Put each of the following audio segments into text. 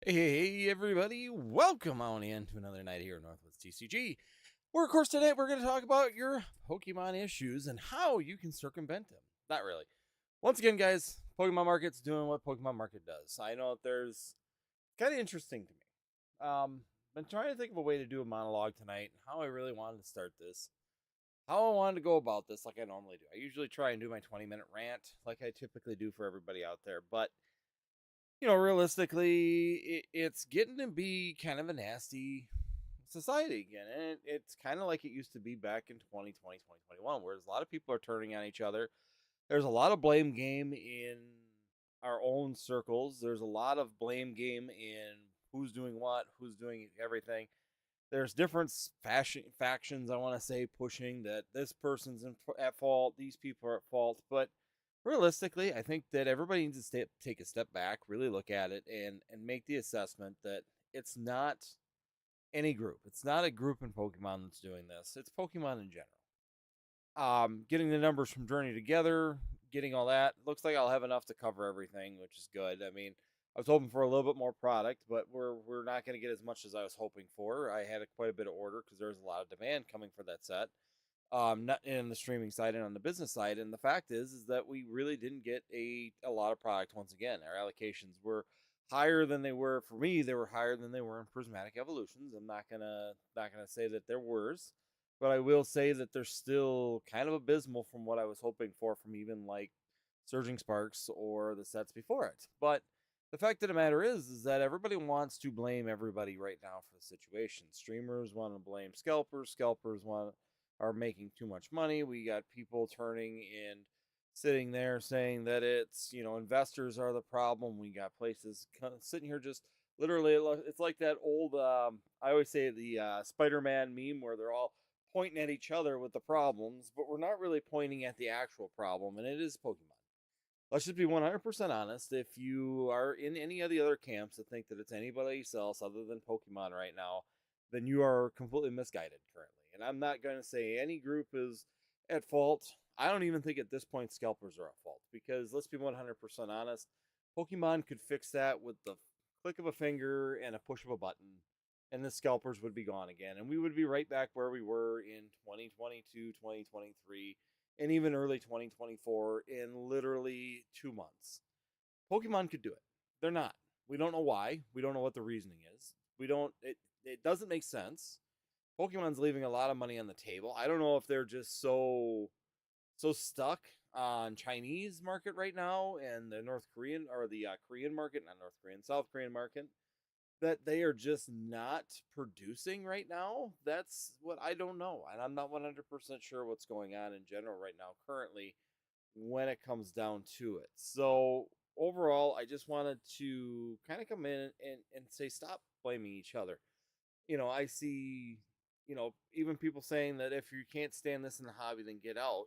Hey everybody, welcome on in to another night here at Northwoods TCG. Where of course today we're going to talk about your Pokemon issues and how you can circumvent them. Not really. Once again, guys, Pokemon Market's doing what Pokemon Market does. I know there's kind of interesting to me. Been trying to think of a way to do a monologue tonight, how I really wanted to start this, how I wanted to go about this like I normally do. I usually try and do my 20-minute rant like I typically do for everybody out there, but realistically, it's getting to be kind of a nasty society again. And it's kind of like it used to be back in 2020, 2021, whereas a lot of people are turning on each other. There's a lot of blame game in our own circles. There's a lot of blame game in who's doing what, who's doing everything. There's different factions, I want to say, pushing that this person's at fault, these people are at fault. But realistically, I think that everybody needs to take a step back, really look at it, and make the assessment that it's not any group. It's not a group in Pokemon that's doing this. It's Pokemon in general. Getting the numbers from Journey together, getting all that. Looks like I'll have enough to cover everything, which is good. I mean, I was hoping for a little bit more product, but we're not going to get as much as I was hoping for. I had quite a bit of order because there's a lot of demand coming for that set. Not in the streaming side and on the business side. And the fact is that we really didn't get a lot of product once again. Our allocations were higher than they were for me. They were higher than they were in Prismatic Evolutions. I'm not gonna say that they're worse, but I will say that they're still kind of abysmal from what I was hoping for from even like Surging Sparks or the sets before it. But the fact of the matter is that everybody wants to blame everybody right now for the situation. Streamers want to blame scalpers. Scalpers want are making too much money. We got people turning and sitting there saying that it's, investors are the problem. We got places sitting here just literally, it's like that old, I always say the Spider-Man meme where they're all pointing at each other with the problems, but we're not really pointing at the actual problem, and it is Pokemon. Let's just be 100% honest. If you are in any of the other camps that think that it's anybody else other than Pokemon right now, then you are completely misguided currently. And I'm not going to say any group is at fault. I don't even think at this point scalpers are at fault because let's be 100% honest. Pokemon could fix that with the click of a finger and a push of a button, and the scalpers would be gone again. And we would be right back where we were in 2022, 2023, and even early 2024 in literally 2 months. Pokemon could do it. They're not. We don't know why. We don't know what the reasoning is. We don't. It doesn't make sense. Pokemon's leaving a lot of money on the table. I don't know if they're just so stuck on Chinese market right now and the North Korean or the Korean market, not North Korean, South Korean market, that they are just not producing right now. That's what I don't know. And I'm not 100% sure what's going on in general right now, currently, when it comes down to it. So, overall, I just wanted to kind of come in and say, stop blaming each other. I see, even people saying that if you can't stand this in the hobby, then get out.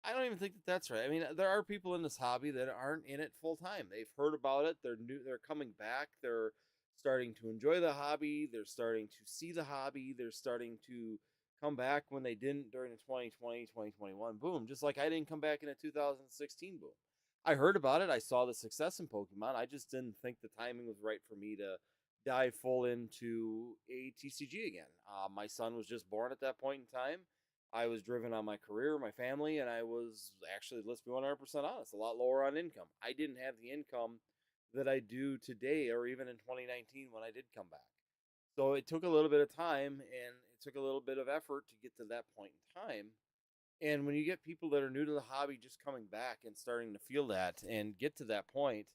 I don't even think that that's right. I mean, there are people in this hobby that aren't in it full time. They've heard about it. They're new. They're coming back. They're starting to enjoy the hobby. They're starting to see the hobby. They're starting to come back when they didn't during the 2020, 2021 boom. Just like I didn't come back in a 2016 boom. I heard about it. I saw the success in Pokemon. I just didn't think the timing was right for me to dive full into a TCG again. My son was just born at that point in time. I was driven on my career, my family, and I was actually, let's be 100% honest, a lot lower on income. I didn't have the income that I do today or even in 2019 when I did come back. So it took a little bit of time and it took a little bit of effort to get to that point in time. And when you get people that are new to the hobby just coming back and starting to feel that and get to that point,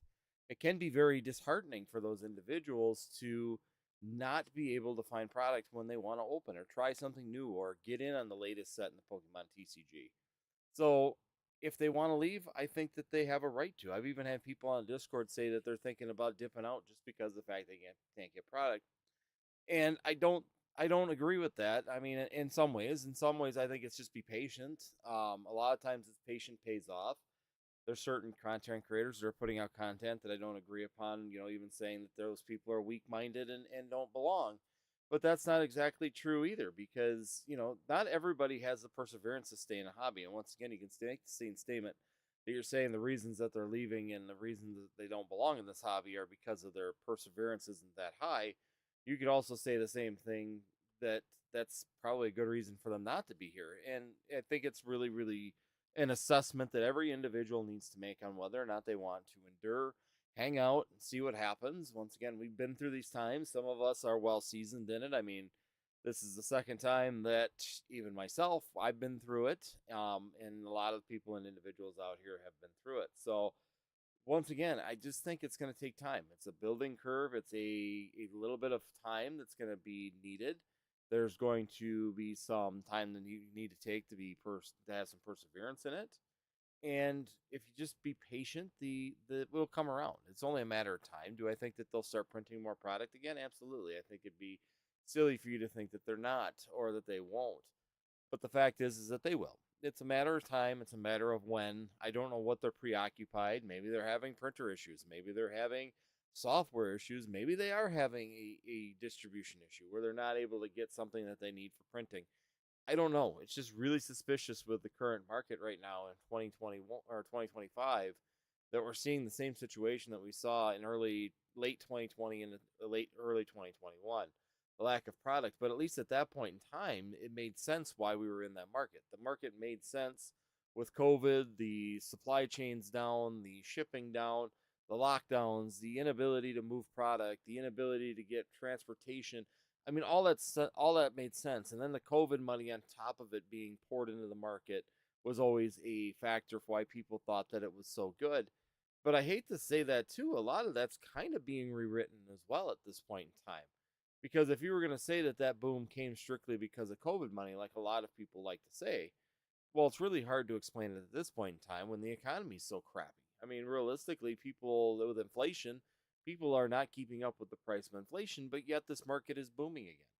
it can be very disheartening for those individuals to not be able to find product when they want to open or try something new or get in on the latest set in the Pokemon TCG. So if they want to leave, I think that they have a right to. I've even had people on Discord say that they're thinking about dipping out just because of the fact they can't get product. And I don't agree with that. I mean, in some ways, I think it's just be patient. A lot of times, it's patient pays off. There's certain content creators that are putting out content that I don't agree upon. Even saying that those people are weak-minded and don't belong. But that's not exactly true either, because not everybody has the perseverance to stay in a hobby. And once again, you can make the same statement. that you're saying the reasons that they're leaving and the reasons that they don't belong in this hobby are because of their perseverance isn't that high, you could also say the same thing that that's probably a good reason for them not to be here. And I think it's really, really an assessment that every individual needs to make on whether or not they want to endure, hang out, and see what happens. Once again, we've been through these times. Some of us are well seasoned in it. I mean, this is the second time that even myself, I've been through it, and a lot of people and individuals out here have been through it. So once again, I just think it's going to take time. It's a building curve. It's a little bit of time that's going to be needed. There's going to be some time that you need to take to to have some perseverance in it. And if you just be patient, the will come around. It's only a matter of time. Do I think that they'll start printing more product again? Absolutely. I think it'd be silly for you to think that they're not or that they won't. But the fact is that they will. It's a matter of time. It's a matter of when. I don't know what they're preoccupied. Maybe they're having printer issues. Maybe they're having software issues. Maybe they are having a distribution issue where they're not able to get something that they need for printing. I don't know. It's just really suspicious with the current market right now in 2021 or 2025 that we're seeing the same situation that we saw in late 2020 and early 2021. The lack of product, but at least at that point in time, it made sense why we were in that market. The market made sense with COVID, the supply chains down, the shipping down, the lockdowns, the inability to move product, the inability to get transportation. I mean, all that made sense. And then the COVID money on top of it being poured into the market was always a factor for why people thought that it was so good. But I hate to say that too. A lot of that's kind of being rewritten as well at this point in time. Because if you were going to say that that boom came strictly because of COVID money, like a lot of people like to say, well, it's really hard to explain it at this point in time when the economy's so crappy. I mean, realistically, people with inflation, people are not keeping up with the price of inflation, but yet this market is booming again.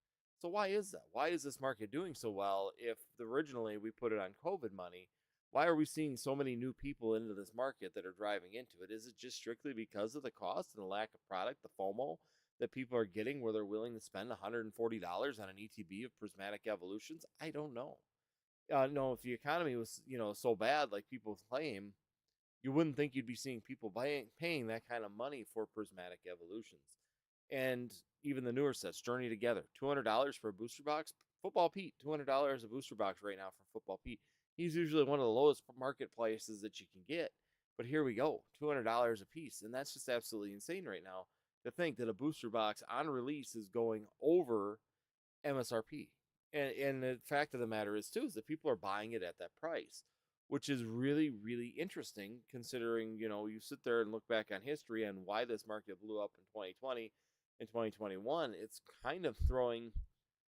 So why is that? Why is this market doing so well if originally we put it on COVID money? Why are we seeing so many new people into this market that are driving into it? Is it just strictly because of the cost and the lack of product, the FOMO that people are getting where they're willing to spend $140 on an ETB of prismatic evolutions? I don't know. No, if the economy was, so bad like people claim, you wouldn't think you'd be seeing people paying that kind of money for prismatic evolutions. And even the newer sets, Journey Together, $200 for a booster box. Football Pete, $200 a booster box right now for Football Pete. He's usually one of the lowest market prices that you can get. But here we go, $200 a piece. And that's just absolutely insane right now to think that a booster box on release is going over MSRP. And the fact of the matter is too is that people are buying it at that price, which is really, really interesting considering, you sit there and look back on history and why this market blew up in 2020 and 2021. It's kind of throwing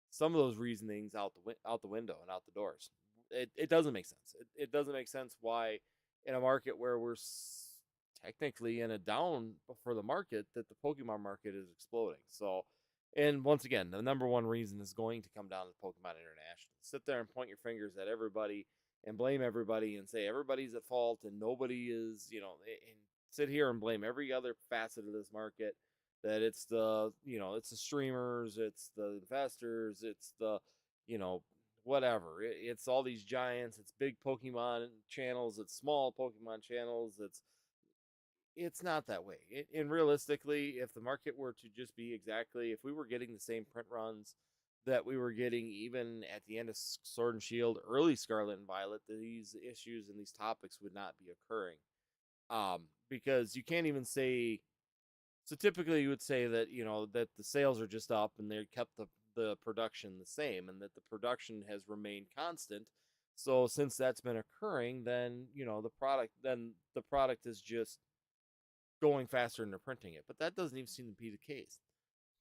some of those reasonings out the window and out the doors. It doesn't make sense. It doesn't make sense why in a market where we're technically in a down for the market that the Pokemon market is exploding. So, and once again, the number one reason is going to come down to Pokemon International. Sit there and point your fingers at everybody and blame everybody and say everybody's at fault and nobody is, and sit here and blame every other facet of this market, that it's it's the streamers, it's the investors, it's the, whatever. It's all these giants, it's big Pokemon channels, it's small Pokemon channels, it's not that way. And realistically, if the market were to just be exactly, if we were getting the same print runs that we were getting even at the end of Sword and Shield, early Scarlet and Violet, these issues and these topics would not be occurring. Because you can't even say. So typically, you would say that that the sales are just up and they kept the production the same, and that the production has remained constant. So since that's been occurring, then the product is just going faster and they're printing it. But that doesn't even seem to be the case.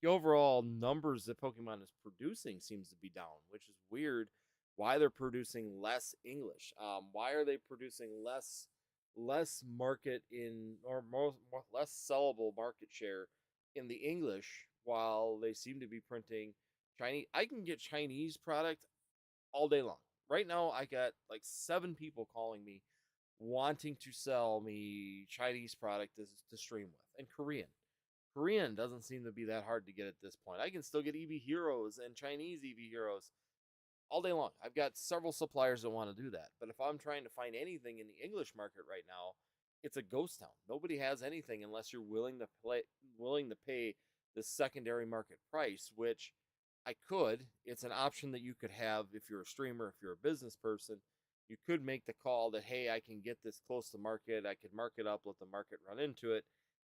The overall numbers that Pokemon is producing seems to be down, which is weird. Why they're producing less English? Why are they producing less market in or less sellable market share in the English while they seem to be printing Chinese? I can get Chinese product all day long. Right now, I got like 7 people calling me wanting to sell me Chinese product to stream with, and Korean. Korean doesn't seem to be that hard to get at this point. I can still get EV Heroes and Chinese EV Heroes. all day long. I've got several suppliers that want to do that. But if I'm trying to find anything in the English market right now, it's a ghost town. Nobody has anything unless you're willing to pay the secondary market price, which I could. It's an option that you could have if you're a streamer, if you're a business person. You could make the call that, hey, I can get this close to market. I could mark it up, let the market run into it,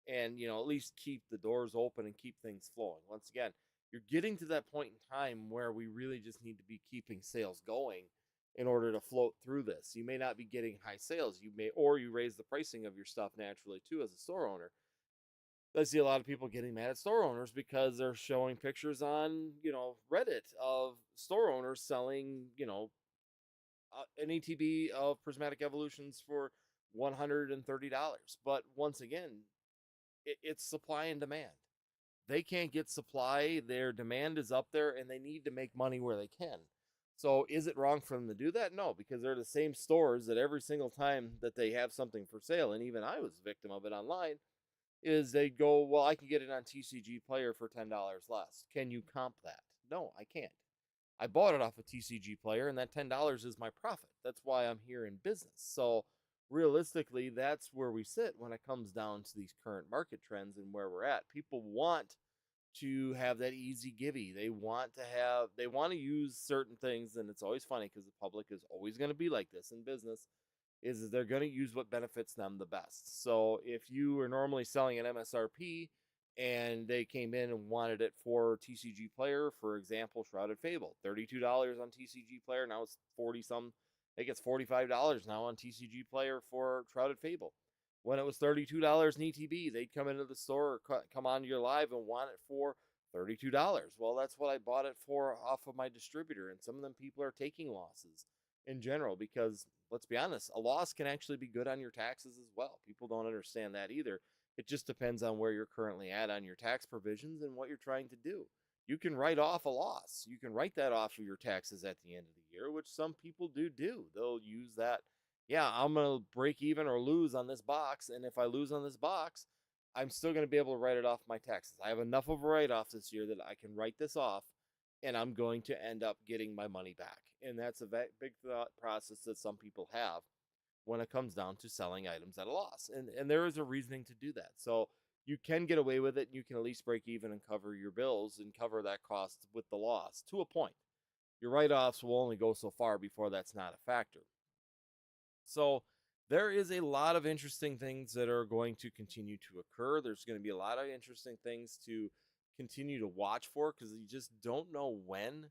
and at least keep the doors open and keep things flowing. Once again, you're getting to that point in time where we really just need to be keeping sales going in order to float through this. You may not be getting high sales. You raise the pricing of your stuff naturally too as a store owner. I see a lot of people getting mad at store owners because they're showing pictures on, Reddit of store owners selling, an ETB of prismatic evolutions for $130. But once again, it's supply and demand. They can't get supply, their demand is up there, and they need to make money where they can. So is it wrong for them to do that? No, because they're the same stores that every single time that they have something for sale, and even I was a victim of it online, is they go, well, I can get it on TCG Player for $10 less. Can you comp that? No, I can't. I bought it off a TCG Player, and that $10 is my profit. That's why I'm here in business. So realistically, that's where we sit when it comes down to these current market trends and where we're at. People want to have that easy givey. They want to use certain things, and it's always funny because the public is always going to be like this in business, is they're going to use what benefits them the best. So if you are normally selling an MSRP and they came in and wanted it for TCG Player, for example, Shrouded Fable, $32 on TCG Player, now it's 40 some, I think it's $45 now on TCG Player for Shrouded Fable. When it was $32 in ETB, they'd come into the store or come on your live and want it for $32. Well, that's what I bought it for off of my distributor, and some of them people are taking losses in general because, let's be honest, a loss can actually be good on your taxes as well. People don't understand that either. It just depends on where you're currently at on your tax provisions and what you're trying to do. You can write off a loss. You can write that off of your taxes at the end of the year, which some people do. They'll use that. Yeah, I'm going to break even or lose on this box. And if I lose on this box, I'm still going to be able to write it off my taxes. I have enough of a write off this year that I can write this off and I'm going to end up getting my money back. And that's a big thought process that some people have when it comes down to selling items at a loss. And there is a reasoning to do that. So you can get away with it. And you can at least break even and cover your bills and cover that cost with the loss to a point. Your write-offs will only go so far before that's not a factor. So there is a lot of interesting things that are going to continue to occur. There's going to be a lot of interesting things to continue to watch for because you just don't know when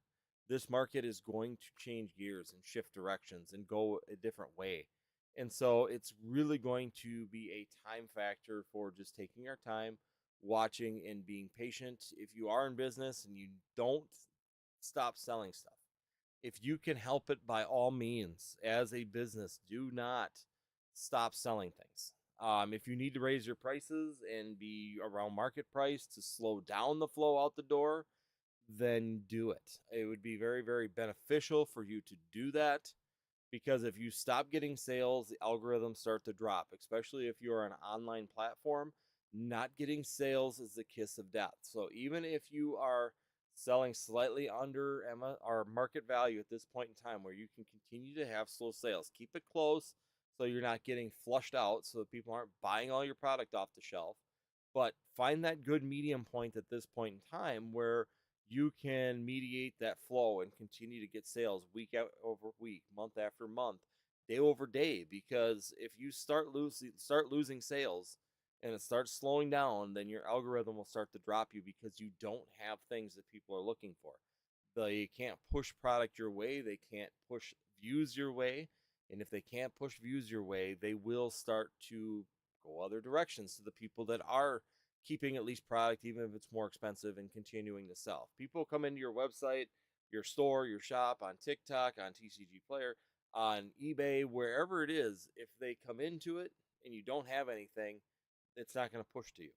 this market is going to change gears and shift directions and go a different way. And so it's really going to be a time factor for just taking our time, watching, and being patient. If you are in business and you don't stop selling stuff, if you can help it, by all means, as a business, do not stop selling things. If you need to raise your prices and be around market price to slow down the flow out the door, then do it. It would be very, very beneficial for you to do that because if you stop getting sales, the algorithms start to drop, especially if you're an online platform. Not getting sales is the kiss of death. So even if you are selling slightly under our market value at this point in time where you can continue to have slow sales, keep it close so you're not getting flushed out so that people aren't buying all your product off the shelf. But find that good medium point at this point in time where you can mediate that flow and continue to get sales week over week, month after month, day over day. Because if you start losing sales and it starts slowing down, then your algorithm will start to drop you because you don't have things that people are looking for. They can't push product your way. They can't push views your way. And if they can't push views your way, they will start to go other directions to the people that are keeping at least product, even if it's more expensive, and continuing to sell. People come into your website, your store, your shop, on TikTok, on TCG Player, on eBay, wherever it is. If they come into it and you don't have anything, it's not going to push to you.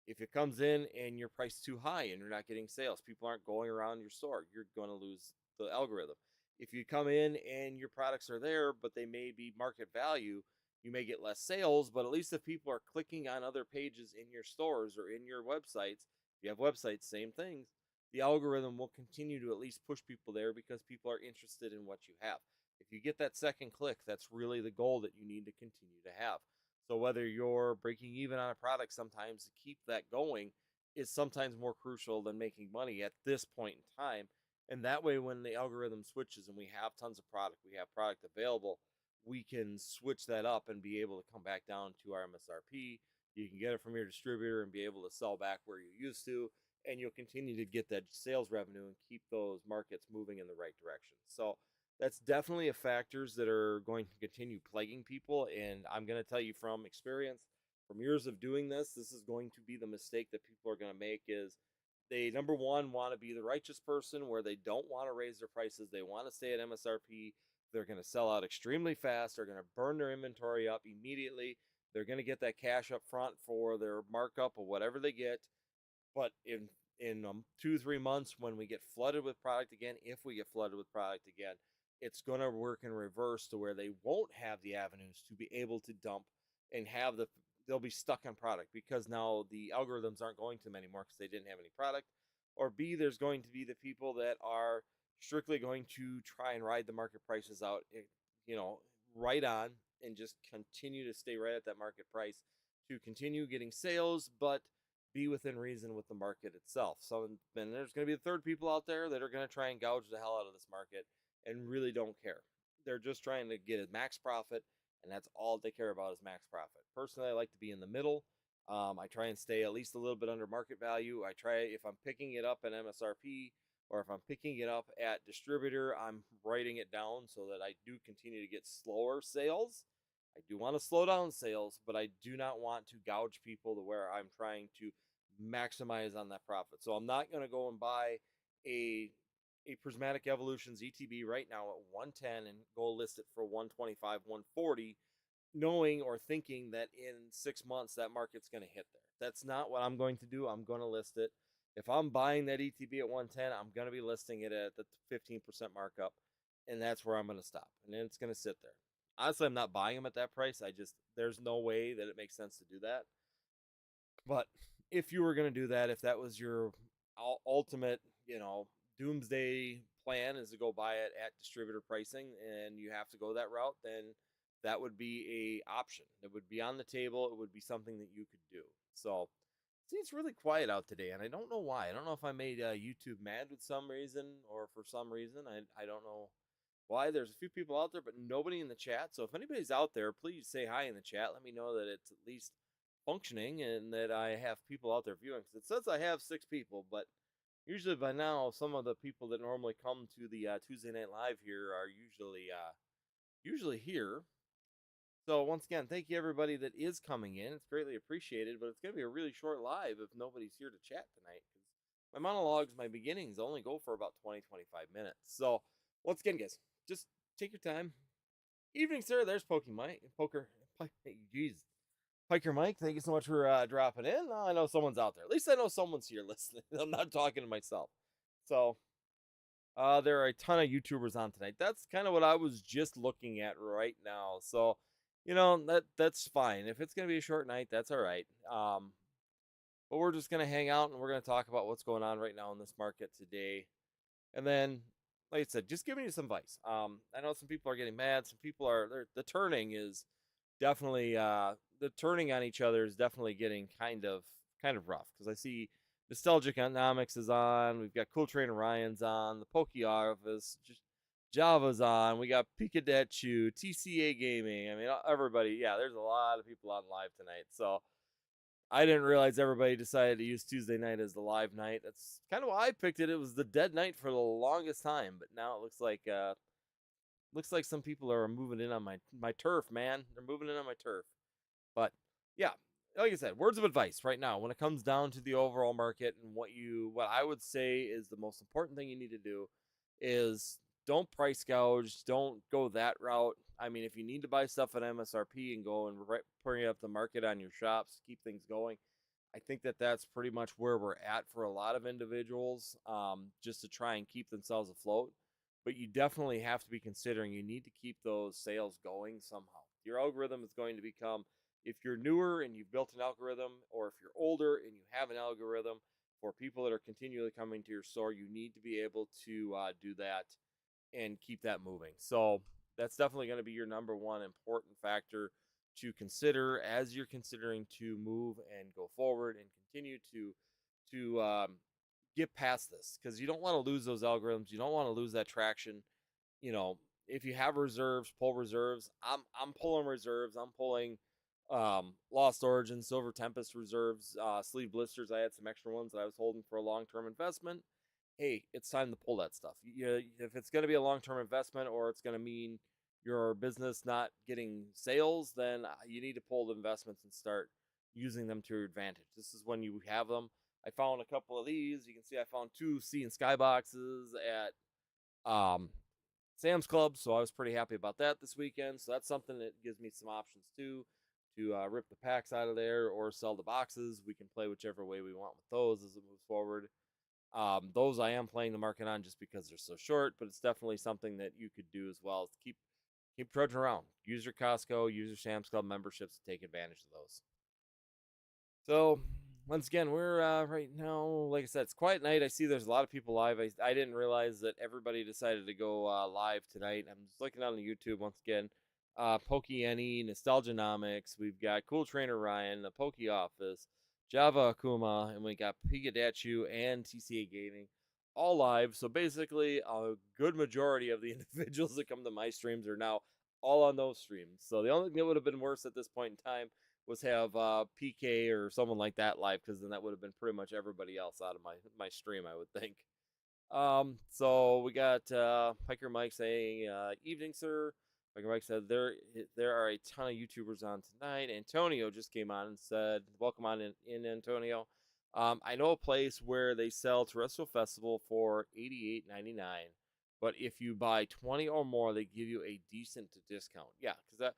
If it comes in and your price is too high and you're not getting sales, people aren't going around your store, you're going to lose the algorithm. If you come in and your products are there, but they may be market value, you may get less sales, but at least if people are clicking on other pages in your stores or in your websites, if you have websites, same things, the algorithm will continue to at least push people there because people are interested in what you have. If you get that second click, that's really the goal that you need to continue to have. So whether you're breaking even on a product sometimes to keep that going is sometimes more crucial than making money at this point in time. And that way, when the algorithm switches and we have tons of product, we have product available, we can switch that up and be able to come back down to our MSRP. You can get it from your distributor and be able to sell back where you used to, and you'll continue to get that sales revenue and keep those markets moving in the right direction. So that's definitely a factors that are going to continue plaguing people. And I'm going to tell you from experience, from years of doing this is going to be the mistake that people are going to make is they, number one, want to be the righteous person where they don't want to raise their prices. They want to stay at MSRP. They're going to sell out extremely fast. They're going to burn their inventory up immediately. They're going to get that cash up front for their markup or whatever they get. But in 2 3 months, when we get flooded with product again, if we get flooded with product again, it's going to work in reverse to where they won't have the avenues to be able to dump and have they'll be stuck on product because now the algorithms aren't going to them anymore because they didn't have any product. Or B, there's going to be the people that are strictly going to try and ride the market prices out, you know, right on and just continue to stay right at that market price to continue getting sales, but be within reason with the market itself. So then there's going to be the third people out there that are going to try and gouge the hell out of this market and really don't care. They're just trying to get a max profit, and that's all they care about is max profit. Personally, I like to be in the middle. I try and stay at least a little bit under market value. I try, if I'm picking it up at MSRP or if I'm picking it up at distributor, I'm writing it down so that I do continue to get slower sales. I do want to slow down sales, but I do not want to gouge people to where I'm trying to maximize on that profit. So I'm not going to go and buy a Prismatic Evolutions ETB right now at 110 and go list it for 125, 140, knowing or thinking that in 6 months that market's going to hit there. That's not what I'm going to do. I'm going to list it. If I'm buying that ETB at 110, I'm going to be listing it at the 15% markup, and that's where I'm going to stop. And then it's going to sit there. Honestly, I'm not buying them at that price. There's no way that it makes sense to do that. But if you were going to do that, if that was your ultimate, doomsday plan is to go buy it at distributor pricing and you have to go that route, then that would be a option. It would be on the table. It would be something that you could do. So, see, it's really quiet out today, and I don't know why. I don't know if I made YouTube mad with some reason or for some reason. I don't know why. There's a few people out there, but nobody in the chat. So if anybody's out there, please say hi in the chat. Let me know that it's at least functioning and that I have people out there viewing. It says I have 6 people, but usually by now, some of the people that normally come to the Tuesday Night Live here are usually here. So once again, thank you everybody that is coming in. It's greatly appreciated, but it's going to be a really short live if nobody's here to chat tonight because my monologues, my beginnings only go for about 20-25 minutes. So once again, guys, just take your time. Evening, sir. There's Piker Mike. Thank you so much for dropping in. I know someone's out there. At least I know someone's here listening. I'm not talking to myself. So there are a ton of YouTubers on tonight. That's kind of what I was just looking at right now. So, that's fine. If it's going to be a short night, that's all right. But we're just going to hang out and we're going to talk about what's going on right now in this market today. And then, like I said, just giving you some advice. I know some people are getting mad. Some people the turning is definitely, the turning on each other is definitely getting kind of rough because I see Nostalgic Economics is on. We've got Cool Train Orion's on. The Poke Office, Java's on. We got Pikachu, TCA Gaming. I mean, everybody. Yeah, there's a lot of people on live tonight. So I didn't realize everybody decided to use Tuesday night as the live night. That's kind of why I picked it. It was the dead night for the longest time, but now it looks like some people are moving in on my turf, man. They're moving in on my turf. But yeah, like I said, words of advice right now when it comes down to the overall market and what I would say is the most important thing you need to do is don't price gouge, don't go that route. I mean, if you need to buy stuff at MSRP and go and bring up the market on your shops, keep things going, I think that that's pretty much where we're at for a lot of individuals, just to try and keep themselves afloat. But you definitely have to be considering you need to keep those sales going somehow. Your algorithm is going to become, if you're newer and you've built an algorithm, or if you're older and you have an algorithm, For people that are continually coming to your store, you need to be able to do that and keep that moving. So that's definitely going to be your number one important factor to consider as you're considering to move and go forward and continue to get past this, because you don't want to lose those algorithms. You don't want to lose that traction. You know, if you have reserves, pull reserves. I'm pulling reserves. I'm pulling Lost Origin, Silver Tempest reserves, sleeve blisters. I had some extra ones that I was holding for a long-term investment. Hey, it's time to pull that stuff. If it's going to be a long-term investment, or it's going to mean your business not getting sales, then you need to pull the investments and start using them to your advantage. This is when you have them. I found a couple of these. You can see I found 2 Sea and Sky boxes at Sam's Club, so I was pretty happy about that this weekend. So that's something that gives me some options too, to rip the packs out of there or sell the boxes. We can play whichever way we want with those as it moves forward. Those I am playing the market on just because they're so short, but it's definitely something that you could do as well. Is keep trudging around. Use your Costco, use your Sam's Club memberships to take advantage of those. So once again, we're right now, like I said, it's quiet night. I see there's a lot of people live. I didn't realize that everybody decided to go live tonight. I'm just looking on the YouTube once again. Pokeani, Nostalgianomics. We've got Cool Trainer Ryan, the Poke Office, Java Akuma, and we got Pikachu and TCA Gaming all live. So basically, a good majority of the individuals that come to my streams are now all on those streams. So the only thing that would have been worse at this point in time was have PK or someone like that live, because then that would have been pretty much everybody else out of my stream, I would think. So we got Piker Mike saying, "Evening, sir." Piker Mike said there are a ton of YouTubers on tonight. Antonio just came on and said, "Welcome on in Antonio." I know a place where they sell Terrestrial Festival for $88.99, but if you buy 20 or more, they give you a decent discount. Yeah, because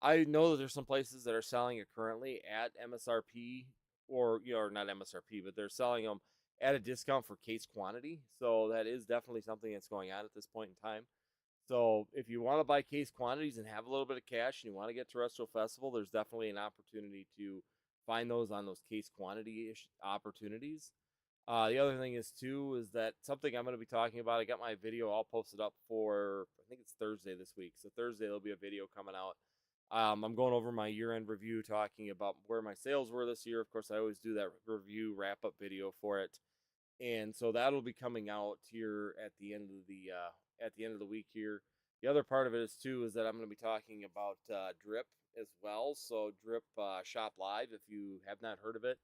I know that there's some places that are selling it currently at MSRP, or or not MSRP, but they're selling them at a discount for case quantity. So that is definitely something that's going on at this point in time. So if you want to buy case quantities and have a little bit of cash and you want to get Terrestrial Festival, there's definitely an opportunity to find those on those case quantity opportunities. The other thing is too is that something I'm going to be talking about. I got my video all posted up for, I think it's Thursday this week. So Thursday there'll be a video coming out. I'm going over my year-end review, talking about where my sales were this year. Of course, I always do that review wrap-up video for it, and so that'll be coming out here at the end of the week here. The other part of it is too is that I'm going to be talking about Drip as well. So Drip Shop Live, if you have not heard of it.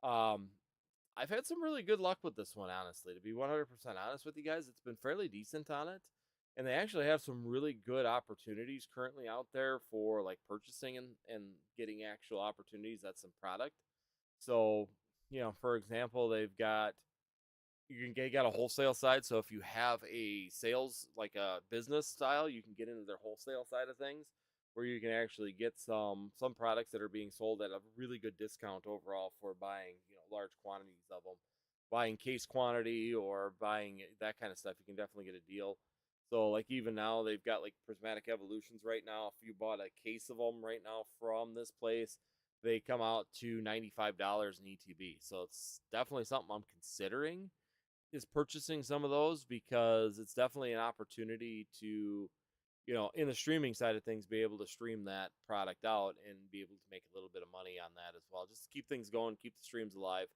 I've had some really good luck with this one, honestly. To be 100% honest with you guys, it's been fairly decent on it. And they actually have some really good opportunities currently out there for like purchasing and getting actual opportunities at some product. So, for example, they got a wholesale side. So if you have a sales, like a business style, you can get into their wholesale side of things, where you can actually get some products that are being sold at a really good discount overall for buying large quantities of them. Buying case quantity or buying that kind of stuff, you can definitely get a deal. So like even now they've got like Prismatic Evolutions right now. If you bought a case of them right now from this place, they come out to $95 in ETB. So it's definitely something I'm considering, is purchasing some of those, because it's definitely an opportunity to, in the streaming side of things, be able to stream that product out and be able to make a little bit of money on that as well, just to keep things going, keep the streams alive.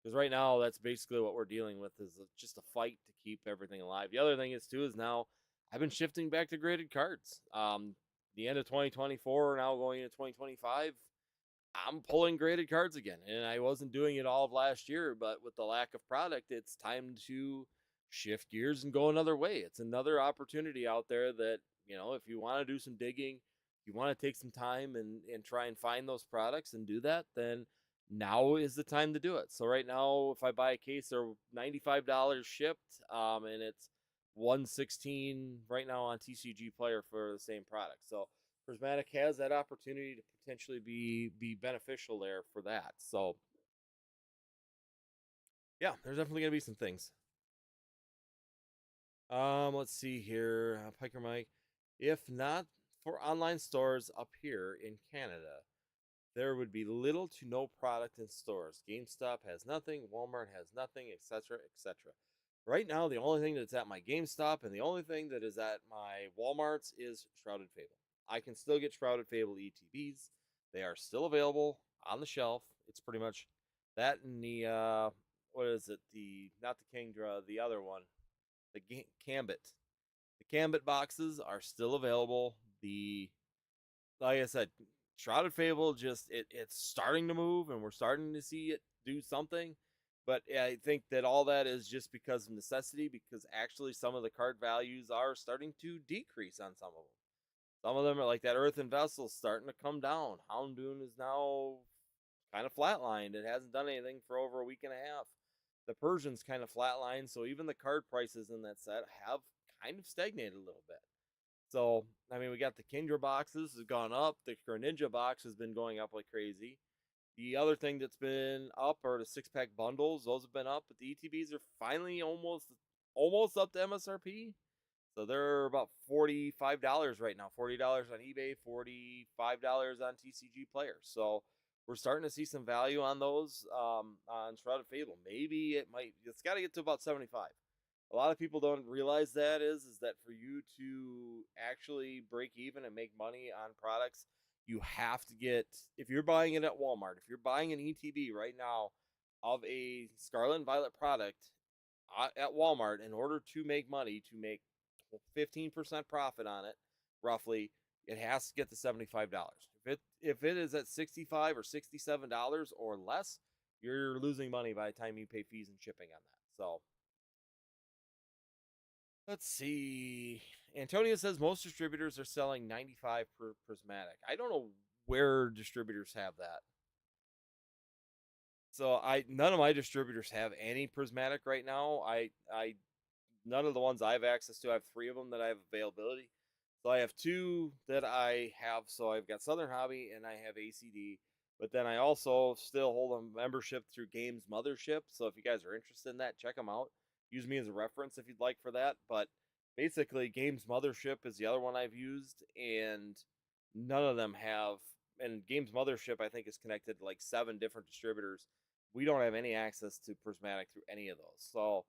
Because right now, that's basically what we're dealing with, is just a fight to keep everything alive. The other thing is too is now I've been shifting back to graded cards. The end of 2024, now going into 2025, I'm pulling graded cards again, and I wasn't doing it all of last year. But with the lack of product, it's time to shift gears and go another way. It's another opportunity out there that, if you want to do some digging, you want to take some time and try and find those products and do that, then now is the time to do it. So right now, if I buy a case, they're $95 shipped, and it's 116 right now on TCG Player for the same product. So Prismatic has that opportunity to potentially be beneficial there for that. So yeah, there's definitely gonna be some things. Let's see here, Piker Mike. If not for online stores up here in Canada, there would be little to no product in stores. GameStop has nothing, Walmart has nothing, etc., etc. Right now, the only thing that's at my GameStop and the only thing that is at my Walmart's is Shrouded Fable. I can still get Shrouded Fable ETBs. They are still available on the shelf. It's pretty much that and the what is it? The not the Kingdra, the other one, the Gambit. The Gambit boxes are still available. The like I said, Shrouded Fable it's starting to move and we're starting to see it do something. But I think that all that is just because of necessity, because actually some of the card values are starting to decrease on some of them. Some of them are like that Earthen Vessel starting to come down. Houndoom is now kind of flatlined. It hasn't done anything for over a week and a half. The Persian's kind of flatlined, so even the card prices in that set have kind of stagnated a little bit. So, I mean, we got the Kindra boxes has gone up. The Greninja box has been going up like crazy. The other thing that's been up are the 6-pack bundles. Those have been up, but the ETBs are finally almost up to MSRP. So they're about $45 right now. $40 on eBay, $45 on TCG Players. So we're starting to see some value on those on Shrouded Fable. Maybe it's got to get to about 75. A lot of people don't realize that is that for you to actually break even and make money on products, you have to get, if you're buying it at Walmart, if you're buying an ETB right now of a Scarlet and Violet product at Walmart, in order to make money, to make 15% profit on it, roughly, it has to get to $75. If it is at $65 or $67 or less, you're losing money by the time you pay fees and shipping on that. So let's see. Antonio says most distributors are selling 95 per prismatic. I don't know where distributors have that. So none of my distributors have any prismatic right now. I none of the ones I have access to. I have 3 of them that I have availability. So I have 2 that I have. So I've got Southern Hobby and I have ACD. But then I also still hold a membership through Games Mothership. So if you guys are interested in that, check them out. Use me as a reference if you'd like for that. But basically, Games Mothership is the other one I've used, and none of them have. And Games Mothership, I think, is connected to like 7 different distributors. We don't have any access to Prismatic through any of those. So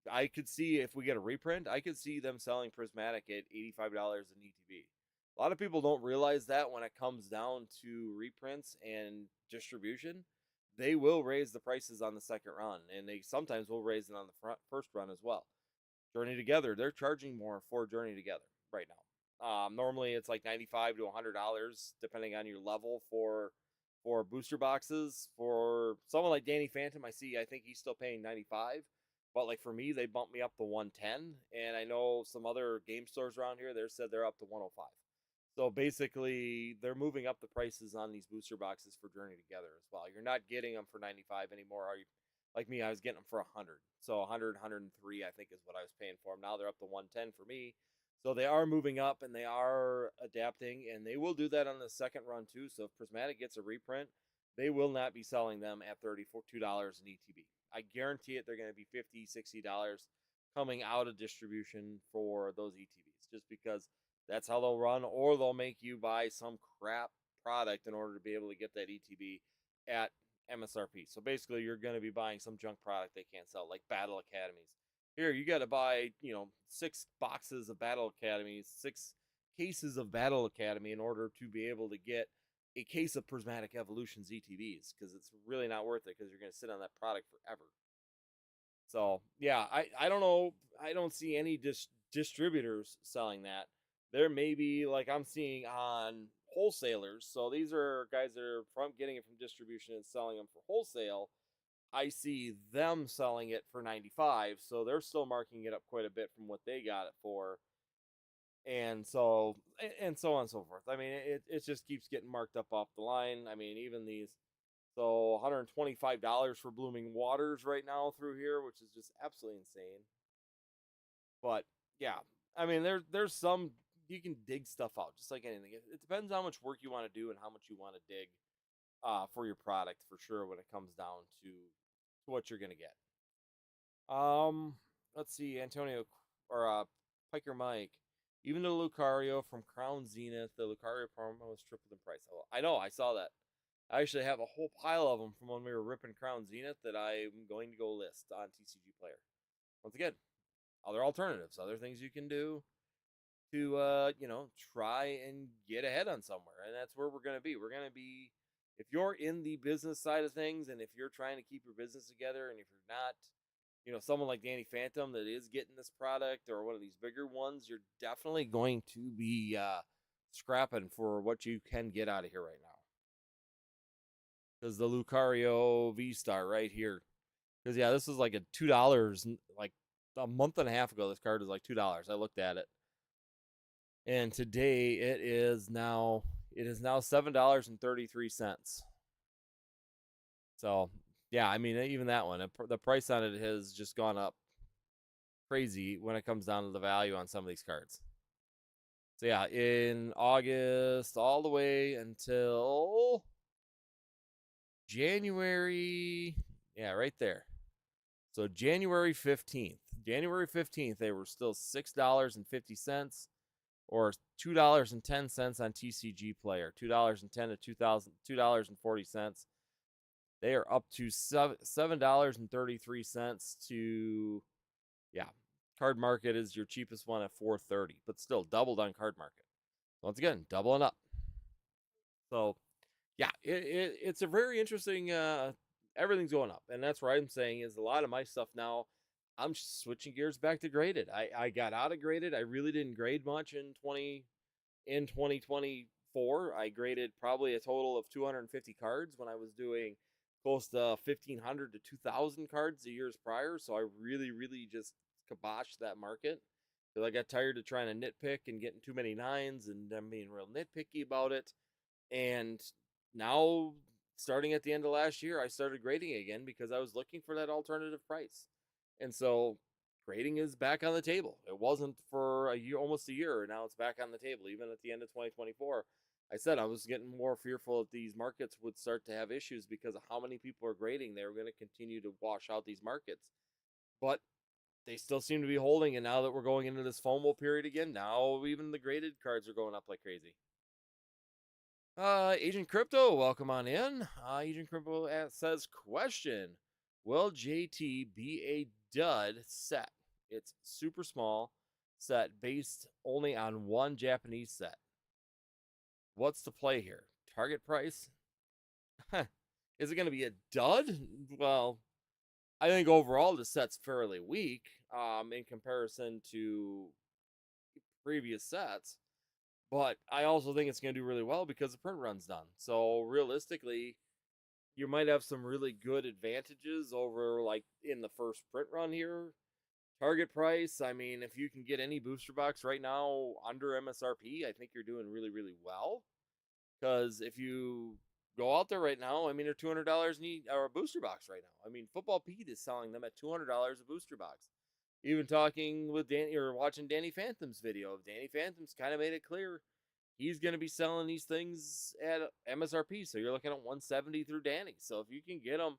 I could see if we get a reprint, I could see them selling Prismatic at $85 an ETB. A lot of people don't realize that when it comes down to reprints and distribution, they will raise the prices on the second run, and they sometimes will raise it on the first run as well. Journey Together, they're charging more for Journey Together right now. Normally it's like $95 to $100 depending on your level for booster boxes. For someone like Danny Phantom, I think he's still paying $95. But like for me, they bumped me up to $110, and I know some other game stores around here, they said they're up to $105. So basically, they're moving up the prices on these booster boxes for Journey Together as well. You're not getting them for $95 anymore. Are you? Like me, I was getting them for $100. So $100, $103, I think, is what I was paying for them. Now they're up to $110 for me. So they are moving up and they are adapting, and they will do that on the second run too. So if Prismatic gets a reprint, they will not be selling them at $32 an ETB. I guarantee it, they're going to be $50, $60 coming out of distribution for those ETBs, just because that's how they'll run, or they'll make you buy some crap product in order to be able to get that ETB at MSRP. So basically, you're going to be buying some junk product they can't sell, like Battle Academies. Here, you got to buy, 6 boxes of Battle Academies, 6 cases of Battle Academy in order to be able to get a case of Prismatic Evolutions ETBs, because it's really not worth it, because you're going to sit on that product forever. So yeah, I don't know. I don't see any distributors selling that. There may be, like I'm seeing on wholesalers. So these are guys that are from getting it from distribution and selling them for wholesale. I see them selling it for 95, so they're still marking it up quite a bit from what they got it for. And so on and so forth. I mean, it just keeps getting marked up off the line. I mean, even these, so $125 for Blooming Waters right now through here, which is just absolutely insane. But yeah, I mean, there's some, you can dig stuff out just like anything. It depends how much work you want to do and how much you want to dig for your product, for sure, when it comes down to what you're gonna get. Let's see, Antonio or Piker Mike. Even the Lucario from Crown Zenith, the Lucario promo was tripled in price. Oh, I know, I saw that. I actually have a whole pile of them from when we were ripping Crown Zenith that I'm going to go list on TCG Player. Once again, other alternatives, other things you can do to try and get ahead on somewhere. And that's where we're going to be. We're going to be, if you're in the business side of things, and if you're trying to keep your business together, and if you're not, someone like Danny Phantom that is getting this product, or one of these bigger ones, you're definitely going to be scrapping for what you can get out of here right now. Because the Lucario V Star right here, because yeah, this is like a $2, like a month and a half ago. This card was like $2. I looked at it, and today it is now $7.33. So yeah, I mean, even that one, the price on it has just gone up crazy when it comes down to the value on some of these cards. So yeah, in August all the way until January, yeah, right there. So January 15th. January 15th, they were still $6.50 or $2.10 on TCG Player. $2.10 to $2.40. They are up to $7.33 to, yeah, Card Market is your cheapest one at $4.30, but still doubled on Card Market. Once again, doubling up. So yeah, it's a very interesting. Everything's going up, and that's what I'm saying is a lot of my stuff now. I'm switching gears back to graded. I got out of graded. I really didn't grade much in 2024. I graded probably a total of 250 cards when I was doing close to 1,500 to 2,000 cards the years prior. So I really just kiboshed that market because I got tired of trying to nitpick and getting too many nines and them being real nitpicky about it. And now, starting at the end of last year, I started grading again because I was looking for that alternative price. And so grading is back on the table. It wasn't for a year, almost a year, and now it's back on the table. Even at the end of 2024, I said I was getting more fearful that these markets would start to have issues because of how many people are grading. They were going to continue to wash out these markets. But they still seem to be holding, and now that we're going into this FOMO period again, now even the graded cards are going up like crazy. Agent Crypto, welcome on in. Agent Crypto says, question: will JT be a dud set? It's super small set based only on one Japanese set. What's the play here? Target price? Is it going to be a dud? Well, I think overall the set's fairly weak in comparison to previous sets. But I also think it's going to do really well because the print run's done. So realistically, you might have some really good advantages over like in the first print run here. Target price, I mean, if you can get any booster box right now under MSRP, I think you're doing really well. Because if you go out there right now, I mean, they're $200 or a booster box right now. I mean, Football Pete is selling them at $200 a booster box. Even talking with Danny or watching Danny Phantom's video, Danny Phantom's kind of made it clear he's going to be selling these things at MSRP. So you're looking at 170 through Danny. So if you can get them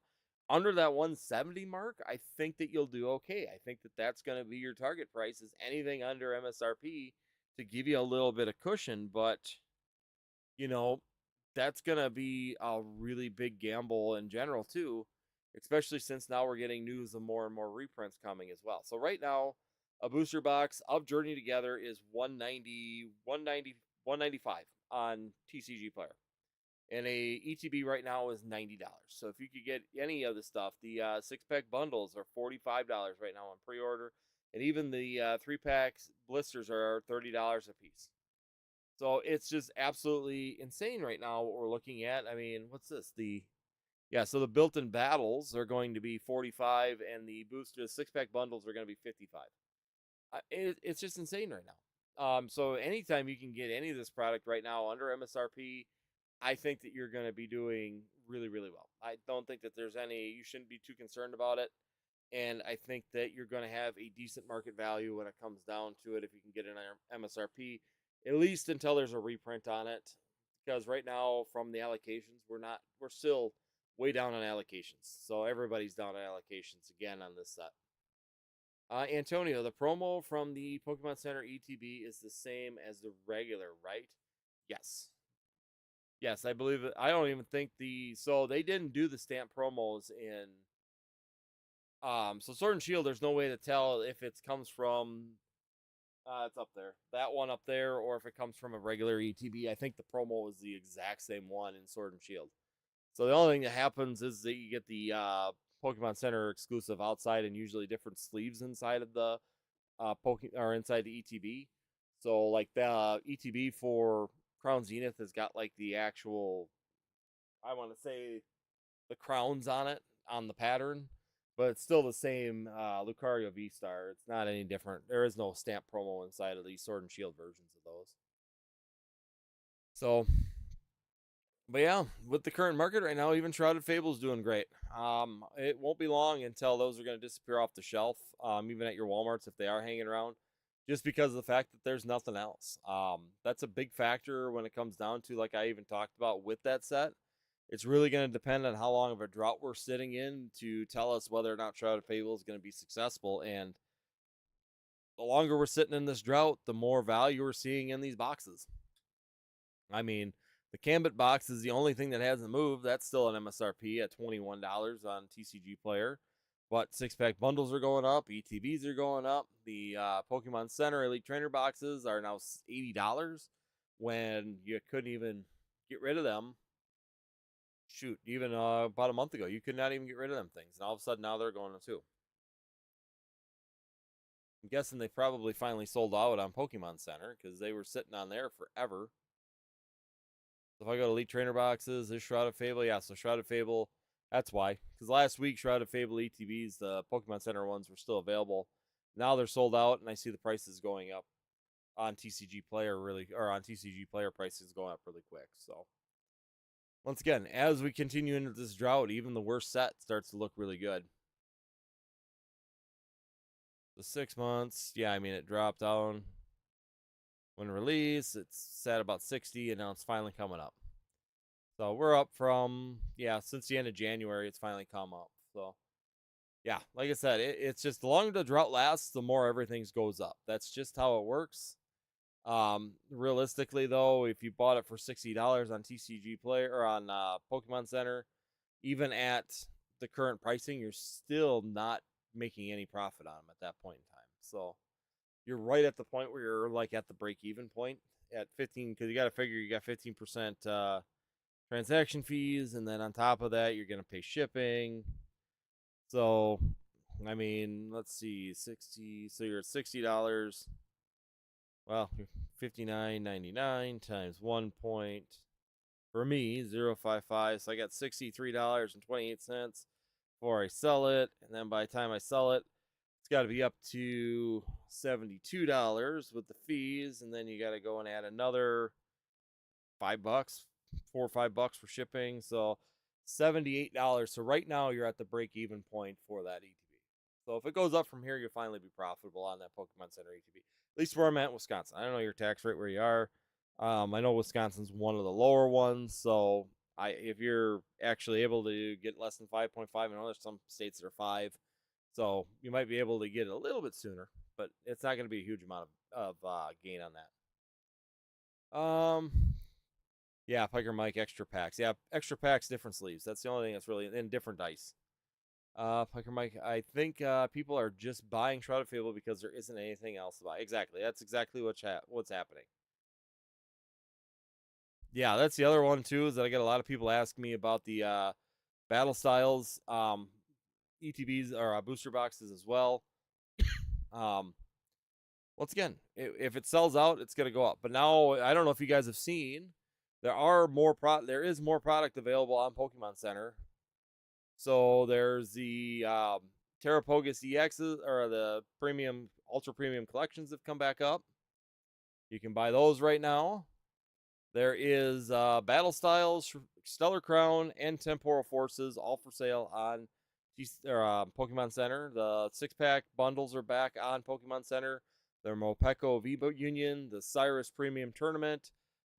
under that 170 mark, I think that you'll do okay. I think that that's going to be your target price is anything under MSRP to give you a little bit of cushion. But, you know, that's going to be a really big gamble in general, too, especially since now we're getting news of more and more reprints coming as well. So right now, a booster box of Journey Together is 195 on TCG Player. And a ETB right now is $90. So if you could get any of the stuff, the 6-pack bundles are $45 right now on pre-order. And even the 3-pack blisters are $30 a piece. So it's just absolutely insane right now what we're looking at. I mean, what's this? So the built-in battles are going to be 45 and the booster 6-pack bundles are going to be 55. It's just insane right now. So anytime you can get any of this product right now under MSRP, I think that you're going to be doing really well. I don't think that you shouldn't be too concerned about it. And I think that you're going to have a decent market value when it comes down to it if you can get an MSRP, at least until there's a reprint on it. Because right now, from the allocations, we're still way down on allocations. So everybody's down on allocations again on this set. Antonio, the promo from the Pokemon Center ETB is the same as the regular, right? Yes. Yes, I believe it. I don't even think so they didn't do the stamp promos in so Sword and Shield. There's no way to tell if it comes from it's up there, that one up there, or if it comes from a regular ETB. I think the promo is the exact same one in Sword and Shield. So the only thing that happens is that you get the Pokemon Center exclusive outside, and usually different sleeves inside of the or inside the ETB. So like the ETB for Crown Zenith has got like the actual, I want to say, the crowns on it on the pattern, but it's still the same Lucario V Star. It's not any different. There is no stamp promo inside of the Sword and Shield versions of those. So, but yeah, with the current market right now, even Shrouded Fable is doing great. It won't be long until those are going to disappear off the shelf, even at your WalMarts if they are hanging around, just because of the fact that there's nothing else. That's a big factor when it comes down to, like I even talked about with that set. It's really going to depend on how long of a drought we're sitting in to tell us whether or not Shrouded Fable is going to be successful. And the longer we're sitting in this drought, the more value we're seeing in these boxes. I mean, the Gambit box is the only thing that hasn't moved. That's still an MSRP at $21 on TCG Player. But 6-pack bundles are going up, ETBs are going up. The Pokemon Center Elite Trainer boxes are now $80 when you couldn't even get rid of them. Shoot, even about a month ago, you could not even get rid of them things. And all of a sudden now they're going to too. I'm guessing they probably finally sold out on Pokemon Center because they were sitting on there forever. So if I go to Elite Trainer boxes, this Shrouded Fable, yeah, so Shrouded Fable, that's why. Because last week, Shrouded Fable ETBs, the Pokemon Center ones, were still available. Now they're sold out, and I see the prices going up on TCG Player on TCG Player prices going up really quick. So once again, as we continue into this drought, even the worst set starts to look really good. The 6 months, yeah, I mean, it dropped down when released. It's sat about 60, and now it's finally coming up. So we're up from, yeah, since the end of January, it's finally come up. So, yeah, like I said, it's just the longer the drought lasts, the more everything goes up. That's just how it works. Realistically, though, if you bought it for $60 on TCG Player or on Pokemon Center, even at the current pricing, you're still not making any profit on them at that point in time. So you're right at the point where you're like at the break-even point at 15, because you got to figure you got 15% transaction fees, and then on top of that, you're going to pay shipping. So, I mean, let's see, 60. So you're at $60. Well, $59.99 times 1 point for me, 0.55. So I got $63.28 before I sell it, and then by the time I sell it, it's got to be up to $72 with the fees, and then you got to go and add another $5, $4 or $5 for shipping. So $78. So right now you're at the break-even point for that ETB. So if it goes up from here, you'll finally be profitable on that Pokemon Center ETB. At least where I'm at in Wisconsin. I don't know your tax rate where you are. I know Wisconsin's one of the lower ones, so if you're actually able to get less than 5.5, I know there's some states that are 5, so you might be able to get it a little bit sooner, but it's not going to be a huge amount of gain on that. Yeah, Piker Mike extra packs. Yeah, extra packs, different sleeves. That's the only thing that's really in different dice. Piker Mike, I think people are just buying Shrouded Fable because there isn't anything else to buy. Exactly. That's exactly what's happening. Yeah, that's the other one too, is that I get a lot of people asking me about the battle styles ETBs or booster boxes as well. Um, once again, if it sells out, it's going to go up. But now I don't know if you guys have seen, there is more product available on Pokemon Center. So there's the Terrapogus EXs, or the premium, ultra premium collections have come back up. You can buy those right now. There is Battle Styles, Stellar Crown, and Temporal Forces, all for sale on Pokemon Center. The 6-pack bundles are back on Pokemon Center. The Mopeco V Union, the Cyrus Premium Tournament,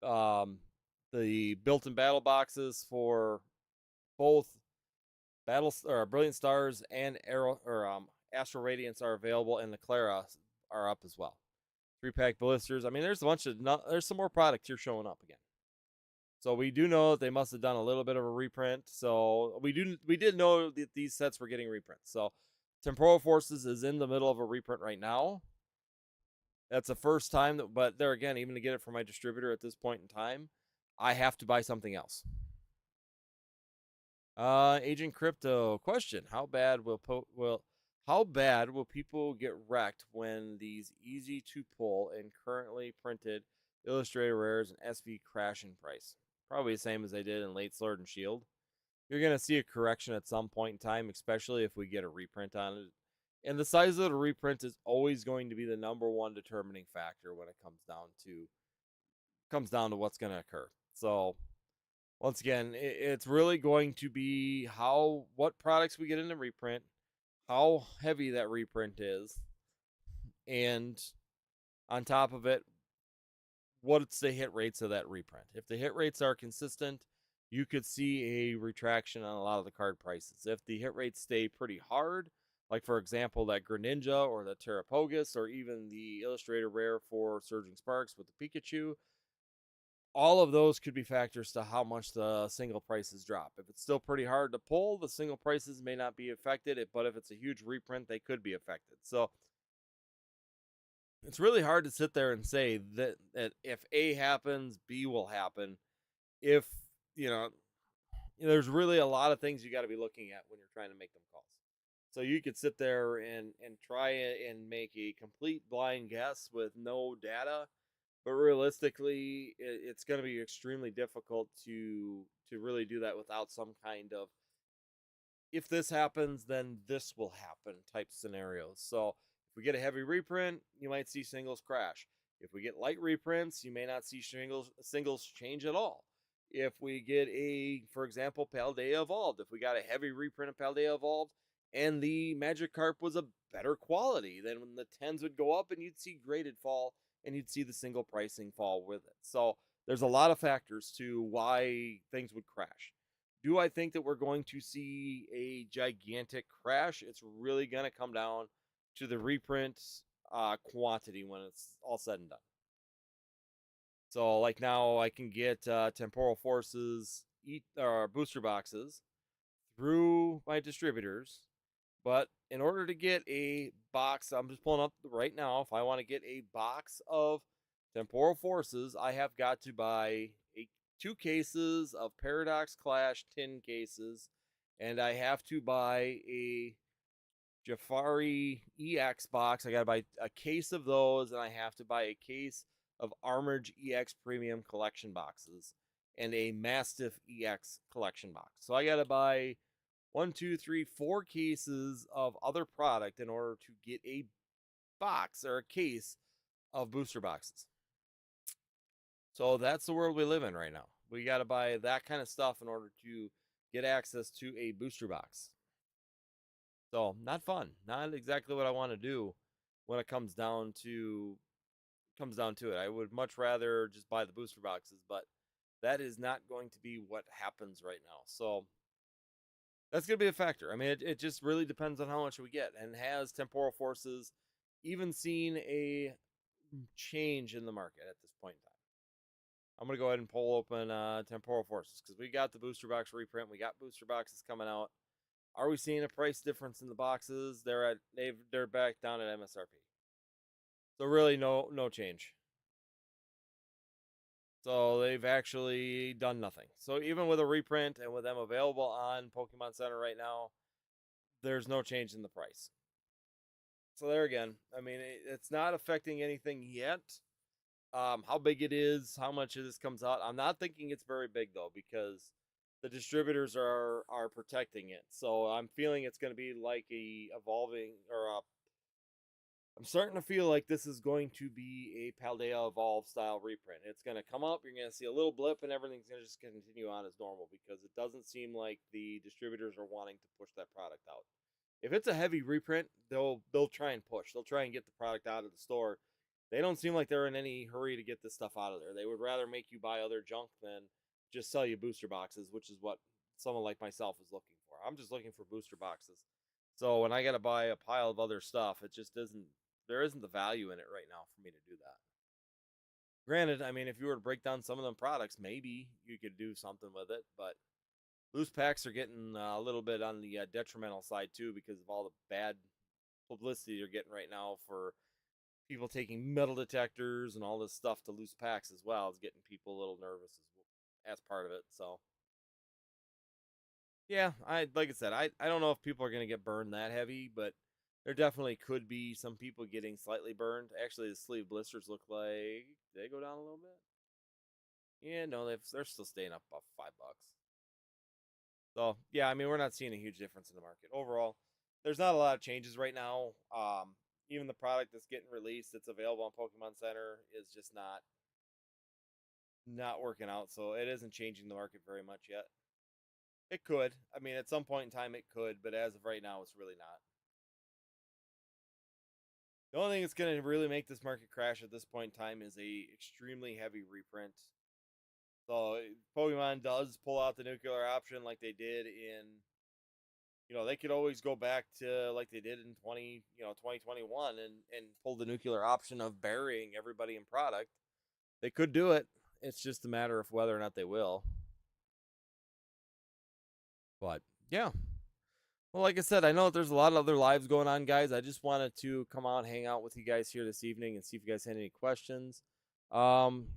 the built-in battle boxes for both Brilliant Stars and Astral Radiance are available, and the Clara are up as well. 3-pack blisters. I mean, there's some more product here showing up again. So we do know that they must have done a little bit of a reprint. So we did know that these sets were getting reprints. So Temporal Forces is in the middle of a reprint right now. That's the first time that, but there again, even to get it from my distributor at this point in time, I have to buy something else. Agent Crypto question: how bad will people get wrecked when these easy to pull and currently printed Illustrator rares and SV crash in price? Probably the same as they did in late Sword and Shield. You're gonna see a correction at some point in time, especially if we get a reprint on it. And the size of the reprint is always going to be the number one determining factor when it comes down to what's going to occur. So once again, it's really going to be what products we get in the reprint, how heavy that reprint is, and on top of it, what's the hit rates of that reprint. If the hit rates are consistent, you could see a retraction on a lot of the card prices. If the hit rates stay pretty hard, like for example that Greninja or the Terrapogus or even the Illustrator rare for Surging Sparks with the Pikachu, all of those could be factors to how much the single prices drop. If it's still pretty hard to pull, the single prices may not be affected, but if it's a huge reprint, they could be affected. So it's really hard to sit there and say that if A happens, B will happen. If, you know, there's really a lot of things you got to be looking at when you're trying to make them calls. So you could sit there and try and make a complete blind guess with no data, but realistically, it's going to be extremely difficult to really do that without some kind of if this happens, then this will happen type scenarios. So if we get a heavy reprint, you might see singles crash. If we get light reprints, you may not see singles change at all. If we get for example, Paldea Evolved, if we got a heavy reprint of Paldea Evolved and the Magikarp was a better quality, then when the 10s would go up and you'd see graded fall and you'd see the single pricing fall with it. So there's a lot of factors to why things would crash. Do I think that we're going to see a gigantic crash? It's really going to come down to the reprint quantity when it's all said and done. So, like now, I can get Temporal Forces booster boxes through my distributors, but in order to get a box, I'm just pulling up right now. If I want to get a box of Temporal Forces, I have got to buy 2 cases of Paradox Clash tin cases, and I have to buy a Jafari EX box. I got to buy a case of those, and I have to buy a case of Armored EX Premium Collection boxes and a Mastiff EX Collection box. So I got to buy 1, 2, 3, 4 cases of other product in order to get a box or a case of booster boxes. So that's the world we live in right now. We got to buy that kind of stuff in order to get access to a booster box. So not fun. Not exactly what I want to do when it comes down to it. I would much rather just buy the booster boxes, but that is not going to be what happens right now. So that's going to be a factor. I mean, it just really depends on how much we get. And has Temporal Forces even seen a change in the market at this point in time? I'm going to go ahead and pull open Temporal Forces because we got the booster box reprint. We got booster boxes coming out. Are we seeing a price difference in the boxes? They're back down at MSRP. So really no change. So they've actually done nothing. So even with a reprint and with them available on Pokemon Center right now, there's no change in the price. So there again, I mean, it's not affecting anything yet. How big it is, how much of this comes out, I'm not thinking it's very big though, because the distributors are protecting it. So I'm feeling it's going to be like a evolving or I'm starting to feel like this is going to be a Paldea Evolve style reprint. It's going to come up, you're going to see a little blip, and everything's going to just continue on as normal because it doesn't seem like the distributors are wanting to push that product out. If it's a heavy reprint, they'll try and push. They'll try and get the product out of the store. They don't seem like they're in any hurry to get this stuff out of there. They would rather make you buy other junk than just sell you booster boxes, which is what someone like myself is looking for. I'm just looking for booster boxes. So when I got to buy a pile of other stuff, it just isn't. There isn't the value in it right now for me to do that. Granted, I mean, if you were to break down some of them products, maybe you could do something with it, but loose packs are getting a little bit on the detrimental side too because of all the bad publicity you're getting right now for people taking metal detectors and all this stuff to loose packs as well. It's getting people a little nervous as part of it. So yeah, I like I said, I don't know if people are gonna get burned that heavy, but there definitely could be some people getting slightly burned. Actually, the sleeve blisters look like they go down a little bit. Yeah, no, they're still staying up about $5. So yeah, I mean we're not seeing a huge difference in the market overall. There's not a lot of changes right now. Even the product that's getting released that's available on Pokemon Center is just not working out. So it isn't changing the market very much yet. It could. I mean, at some point in time, it could, but as of right now, it's really not. The only thing that's going to really make this market crash at this point in time is a extremely heavy reprint. So Pokemon does pull out the nuclear option like they did in, they could always go back to like they did in 2021 and pull the nuclear option of burying everybody in product. They could do it. It's just a matter of whether or not they will. But yeah, well, like I said, I know there's a lot of other lives going on, guys. I just wanted to come out and hang out with you guys here this evening and see if you guys had any questions. Um,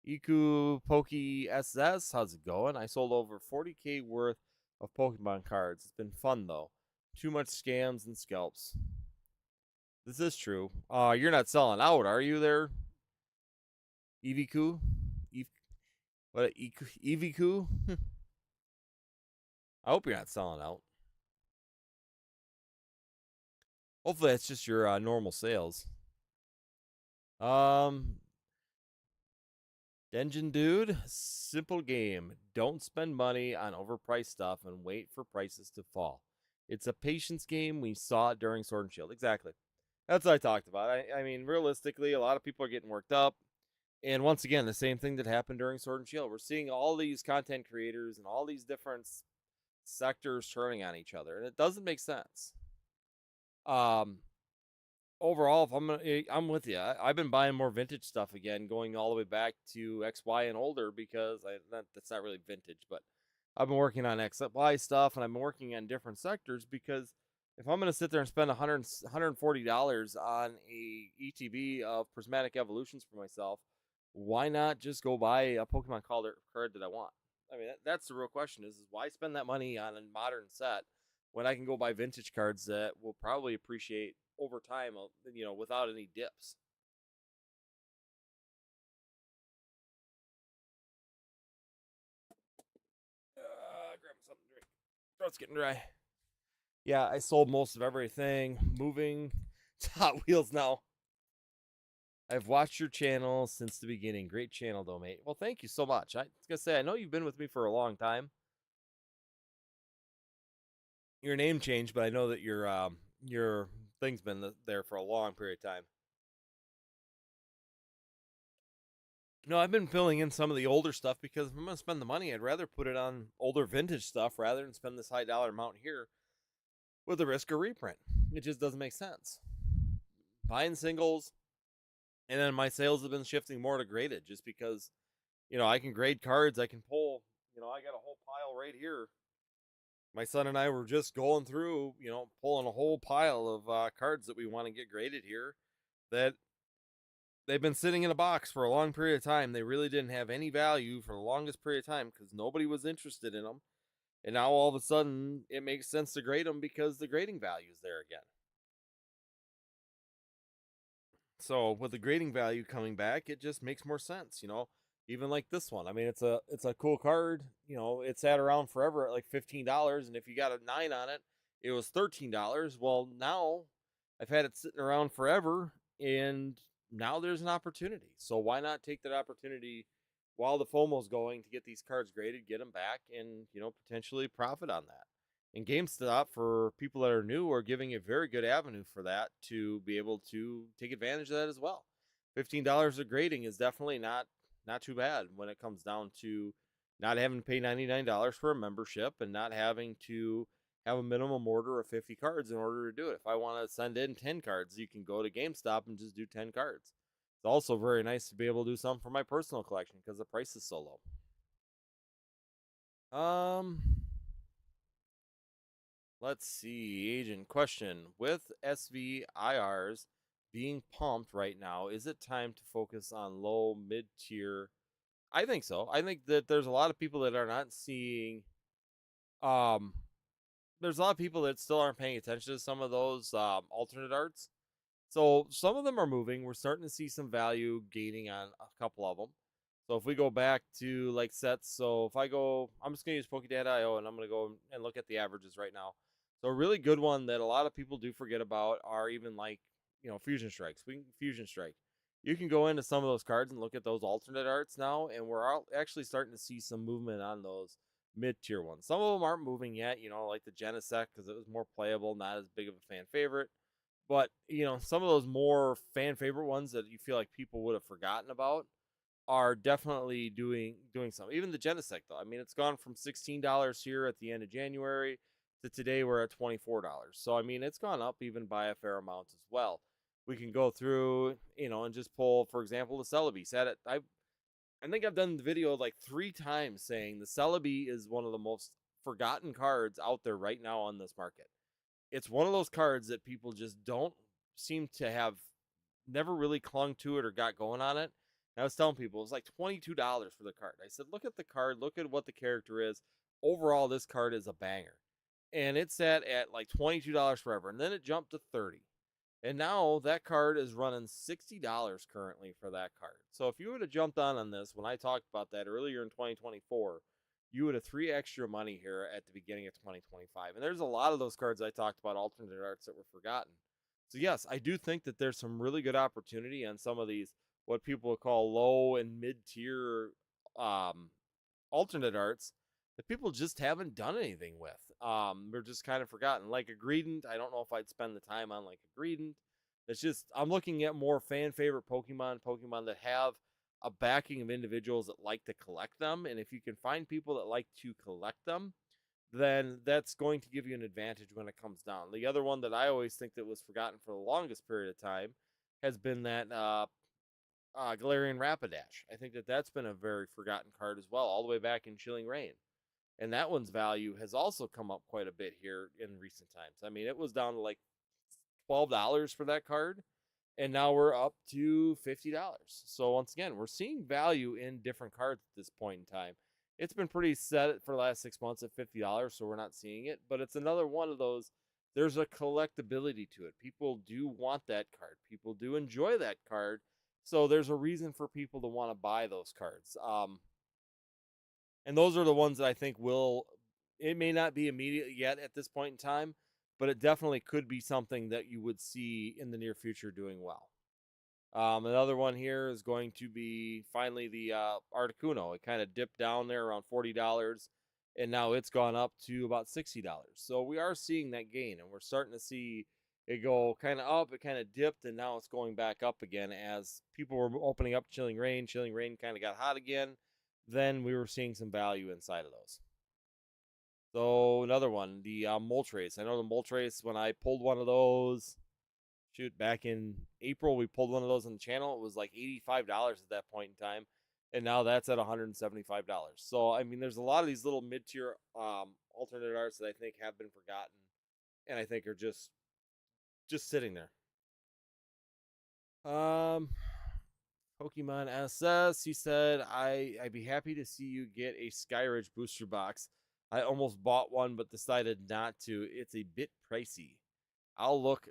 Iku Poke SS, how's it going? I sold over 40K worth of Pokemon cards. It's been fun though. Too much scams and scalps. This is true. You're not selling out, are you there? Eviku? Ev- what? Eviku? I hope you're not selling out. Hopefully that's just your normal sales. Um, Dungeon Dude, simple game. Don't spend money on overpriced stuff and wait for prices to fall. It's a patience game. We saw it during Sword and Shield. Exactly. That's what I talked about. I mean, realistically, a lot of people are getting worked up. And once again, the same thing that happened during Sword and Shield. We're seeing all these content creators and all these different sectors turning on each other, and it doesn't make sense. Um, Overall, if I'm with you. I've been buying more vintage stuff again, going all the way back to XY and older because that's not really vintage, but I've been working on XY stuff and I've been working on different sectors because if I'm going to sit there and spend $140 on a ETB of prismatic evolutions for myself, why not just go buy a Pokemon card that I want? I mean, that's the real question: is why spend that money on a modern set when I can go buy vintage cards that will probably appreciate over time, without any dips. Grab something to drink. Throat's getting dry. Yeah, I sold most of everything. Moving to Hot Wheels now. I've watched your channel since the beginning. Great channel, though, mate. Well, thank you so much. I was gonna say I know you've been with me for a long time. Your name changed, but I know that your thing's been there for a long period of time. No, I've been filling in some of the older stuff because if I'm going to spend the money, I'd rather put it on older vintage stuff rather than spend this high dollar amount here with the risk of reprint. It just doesn't make sense. Buying singles, and then my sales have been shifting more to graded just because, I can grade cards. I can pull, I got a whole pile right here. My son and I were just going through, pulling a whole pile of cards that we want to get graded here that they've been sitting in a box for a long period of time. They really didn't have any value for the longest period of time because nobody was interested in them. And now all of a sudden, it makes sense to grade them because the grading value is there again. So with the grading value coming back, it just makes more sense. Even like this one. I mean, it's a cool card. It's sat around forever at like $15, and if you got a 9 on it, it was $13. Well, now I've had it sitting around forever, and now there's an opportunity. So why not take that opportunity while the FOMO's going to get these cards graded, get them back, and potentially profit on that. And GameStop, for people that are new, are giving a very good avenue for that to be able to take advantage of that as well. $15 of grading is definitely not too bad when it comes down to not having to pay $99 for a membership and not having to have a minimum order of 50 cards in order to do it. If I want to send in 10 cards, you can go to GameStop and just do 10 cards. It's also very nice to be able to do something for my personal collection because the price is so low. Let's see. Agent question: with SVIRs being pumped right now, is it time to focus on low mid tier? I think so. I think that there's a lot of people that are not seeing. Um, there's a lot of people that still aren't paying attention to some of those alternate arts. So some of them are moving. We're starting to see some value gaining on a couple of them. So if we go back to like sets, so if I go, I'm just gonna use PokéData.io and I'm gonna go and look at the averages right now. So a really good one that a lot of people do forget about are even like Fusion Strikes. Fusion Strike. You can go into some of those cards and look at those alternate arts now, and we're actually starting to see some movement on those mid tier ones. Some of them aren't moving yet, like the Genesect because it was more playable, not as big of a fan favorite. But some of those more fan favorite ones that you feel like people would have forgotten about are definitely doing something. Even the Genesect, though. I mean, it's gone from $16 here at the end of January to today we're at $24. So I mean, it's gone up even by a fair amount as well. We can go through, and just pull, for example, the Celebi. I think I've done the video like 3 times saying the Celebi is one of the most forgotten cards out there right now on this market. It's one of those cards that people just don't seem to have never really clung to it or got going on it. And I was telling people it was like $22 for the card. I said, look at the card, look at what the character is. Overall, this card is a banger. And it sat at like $22 forever. And then it jumped to 30. And now that card is running $60 currently for that card. So if you would have jumped on this when I talked about that earlier in 2024, you would have 3 extra money here at the beginning of 2025. And there's a lot of those cards I talked about, alternate arts, that were forgotten. So yes, I do think that there's some really good opportunity on some of these what people would call low and mid tier um, alternate arts that people just haven't done anything with. They're just kind of forgotten. Like a Greedent, I don't know if I'd spend the time on like a Greedent. It's just I'm looking at more fan favorite Pokemon that have a backing of individuals that like to collect them. And if you can find people that like to collect them, then that's going to give you an advantage when it comes down. The other one that I always think that was forgotten for the longest period of time has been that Galarian Rapidash. I think that that's been a very forgotten card as well, all the way back in Chilling Reign. And that one's value has also come up quite a bit here in recent times. I mean, it was down to like $12 for that card, and now we're up to $50. So once again, we're seeing value in different cards at this point in time. It's been pretty set for the last 6 months at $50, so we're not seeing it. But it's another one of those. There's a collectability to it. People do want that card. People do enjoy that card. So there's a reason for people to want to buy those cards. And those are the ones that I think will. It may not be immediate yet at this point in time, but it definitely could be something that you would see in the near future doing well. Another one here is going to be finally the Articuno. It kind of dipped down there around $40, and now it's gone up to about $60. So we are seeing that gain, and we're starting to see it go kind of up. It kind of dipped, and now it's going back up again as people were opening up Chilling Reign. Chilling Reign kind of got hot again. Then we were seeing some value inside of those. So another one, the Moltres. I know the Moltres, when I pulled one of those, back in April, we pulled one of those on the channel. It was like $85 at that point in time. And now that's at $175. So, I mean, there's a lot of these little mid tier alternate arts that I think have been forgotten and I think are just sitting there. Pokemon SS, he said, I'd be happy to see you get a Skyridge booster box. I almost bought one, but decided not to. It's a bit pricey. It'll look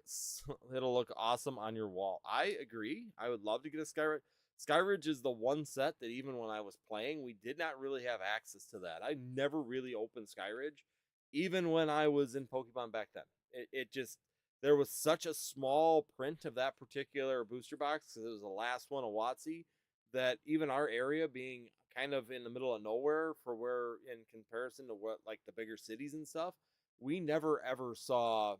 awesome on your wall. I agree. I would love to get a Skyridge. Skyridge is the one set that even when I was playing, we did not really have access to that. I never really opened Skyridge, even when I was in Pokemon back then. It just, there was such a small print of that particular booster box because it was the last one of WotC that even our area being kind of in the middle of nowhere for where in comparison to what like the bigger cities and stuff, we never saw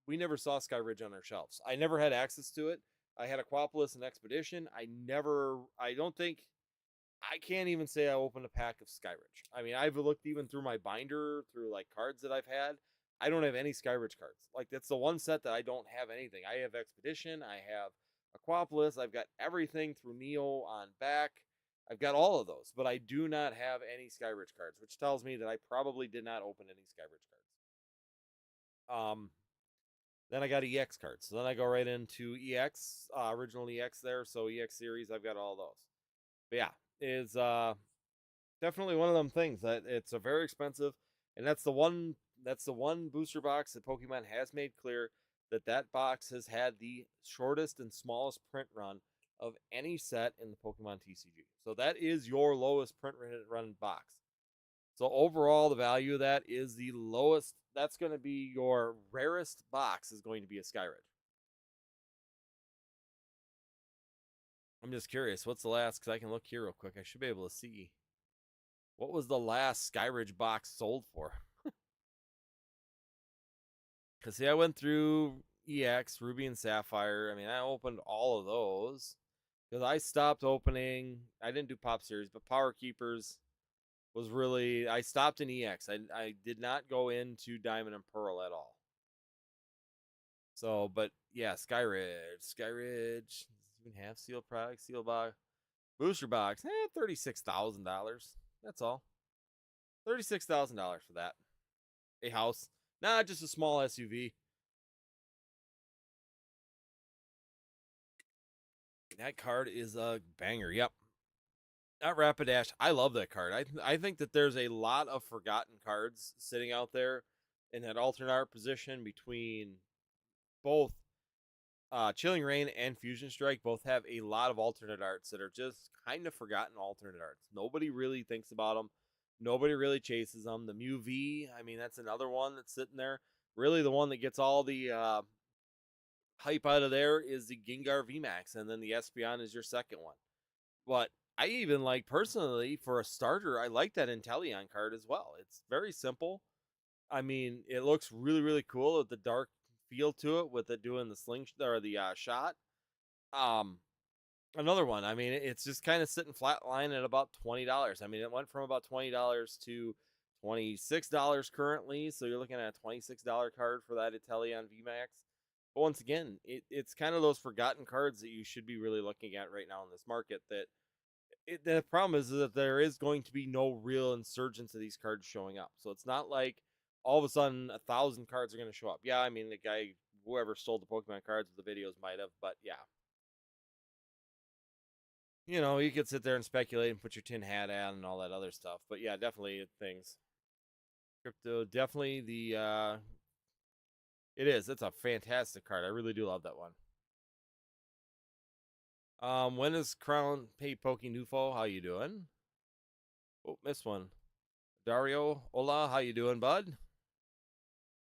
Skyridge on our shelves. I never had access to it. I had Aquapolis and Expedition. I can't even say I opened a pack of Skyridge. I mean, I've looked even through my binder, through like cards that I've had. I don't have any Skyridge cards. Like, that's the one set that I don't have anything. I have Expedition. I have Aquapolis. I've got everything through Neo on back. I've got all of those, but I do not have any Skyridge cards, which tells me that I probably did not open any Skyridge cards. Then I got EX cards. So then I go right into EX, original EX there. So EX series, I've got all those. But yeah, is definitely one of them things that it's a very expensive, and that's the one booster box that Pokemon has made clear that that box has had the shortest and smallest print run of any set in the Pokemon TCG. So that is your lowest print run box. So overall, the value of that is the lowest. That's going to be your rarest box is going to be a Skyridge. I'm just curious, what's the last? Because I can look here real quick. I should be able to see. What was the last Skyridge box sold for? Because see, I went through EX, Ruby and Sapphire. I mean, I opened all of those. Because I stopped opening. I didn't do Pop Series, but Power Keepers was really. I stopped in EX. I did not go into Diamond and Pearl at all. So, but yeah, Skyridge, even half sealed product, sealed box, booster box, $36,000. That's all. $36,000 for that. A house, not just a small SUV. That card is a banger. Yep. That Rapidash, I love that card. I think that there's a lot of forgotten cards sitting out there in that alternate art position between both Chilling Reign and Fusion Strike. Both have a lot of alternate arts that are just kind of forgotten alternate arts. Nobody really thinks about them. Nobody really chases them. The Mew V, I mean, that's another one that's sitting there. Really, the one that gets all the hype out of there is the Gengar VMAX, and then the Espeon is your second one. But I even like personally for a starter, I like that Inteleon card as well. It's very simple. I mean, it looks really really cool with the dark feel to it, with it doing the sling or the shot. Um, Another one. I mean, it's just kind of sitting flat line at about $20. I mean, it went from about $20 to $26 currently, so you're looking at a $26 card for that Inteleon VMAX. But once again, it's kind of those forgotten cards that you should be really looking at right now in this market. The problem is that there is going to be no real insurgence of these cards showing up. So it's not like all of a sudden 1,000 cards are going to show up. Yeah, I mean, the guy, whoever stole the Pokemon cards with the videos might have, but yeah. You could sit there and speculate and put your tin hat on and all that other stuff. But yeah, definitely things. Crypto, definitely it is. It's a fantastic card. I really do love that one. When is Crown Pay Poke Nufo? How you doing? Oh, missed one. Dario, hola, how you doing, bud?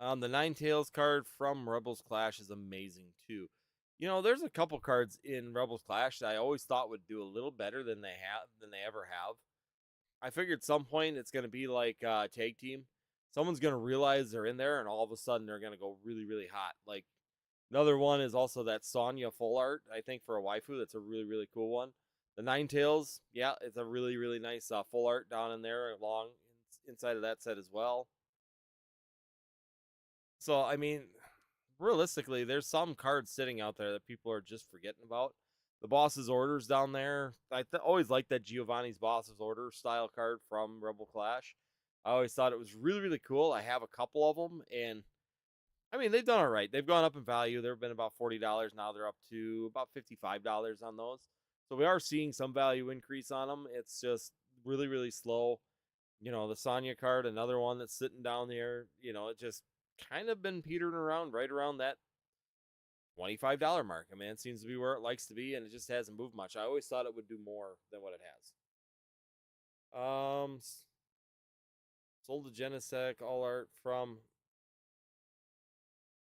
The Ninetales card from Rebels Clash is amazing too. There's a couple cards in Rebels Clash that I always thought would do a little better than they ever have. I figured some point it's gonna be like tag team. Someone's gonna realize they're in there, and all of a sudden they're gonna go really, really hot. Like another one is also that Sonya full art. I think for a waifu, that's a really, really cool one. The Ninetales, yeah, it's a really, really nice full art down in there, along inside of that set as well. So I mean, realistically, there's some cards sitting out there that people are just forgetting about. The boss's orders down there. Always liked that Giovanni's boss's order style card from Rebel Clash. I always thought it was really really cool. I have a couple of them, and I mean they've done all right. They've gone up in value. They've been about $40 now. They're up to about $55 on those. So we are seeing some value increase on them. It's just really really slow. The Sonya card, another one that's sitting down there. It just kind of been petering around right around that $25 mark. I mean, it seems to be where it likes to be, and it just hasn't moved much. I always thought it would do more than what it has. Sold the Genesect all art from.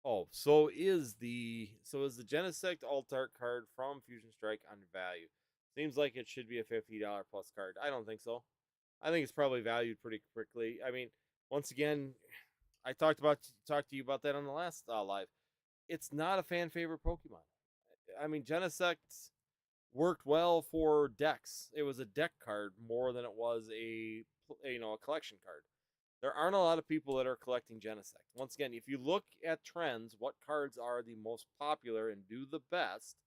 Oh, so is the Genesect alt art card from Fusion Strike on value? Seems like it should be a $50 plus card. I don't think so. I think it's probably valued pretty quickly. I mean, once again, I talked to you about that on the last live. It's not a fan favorite Pokemon. I mean, Genesect worked well for decks. It was a deck card more than it was a collection card. There aren't a lot of people that are collecting Genesect. Once again, if you look at trends, what cards are the most popular and do the best,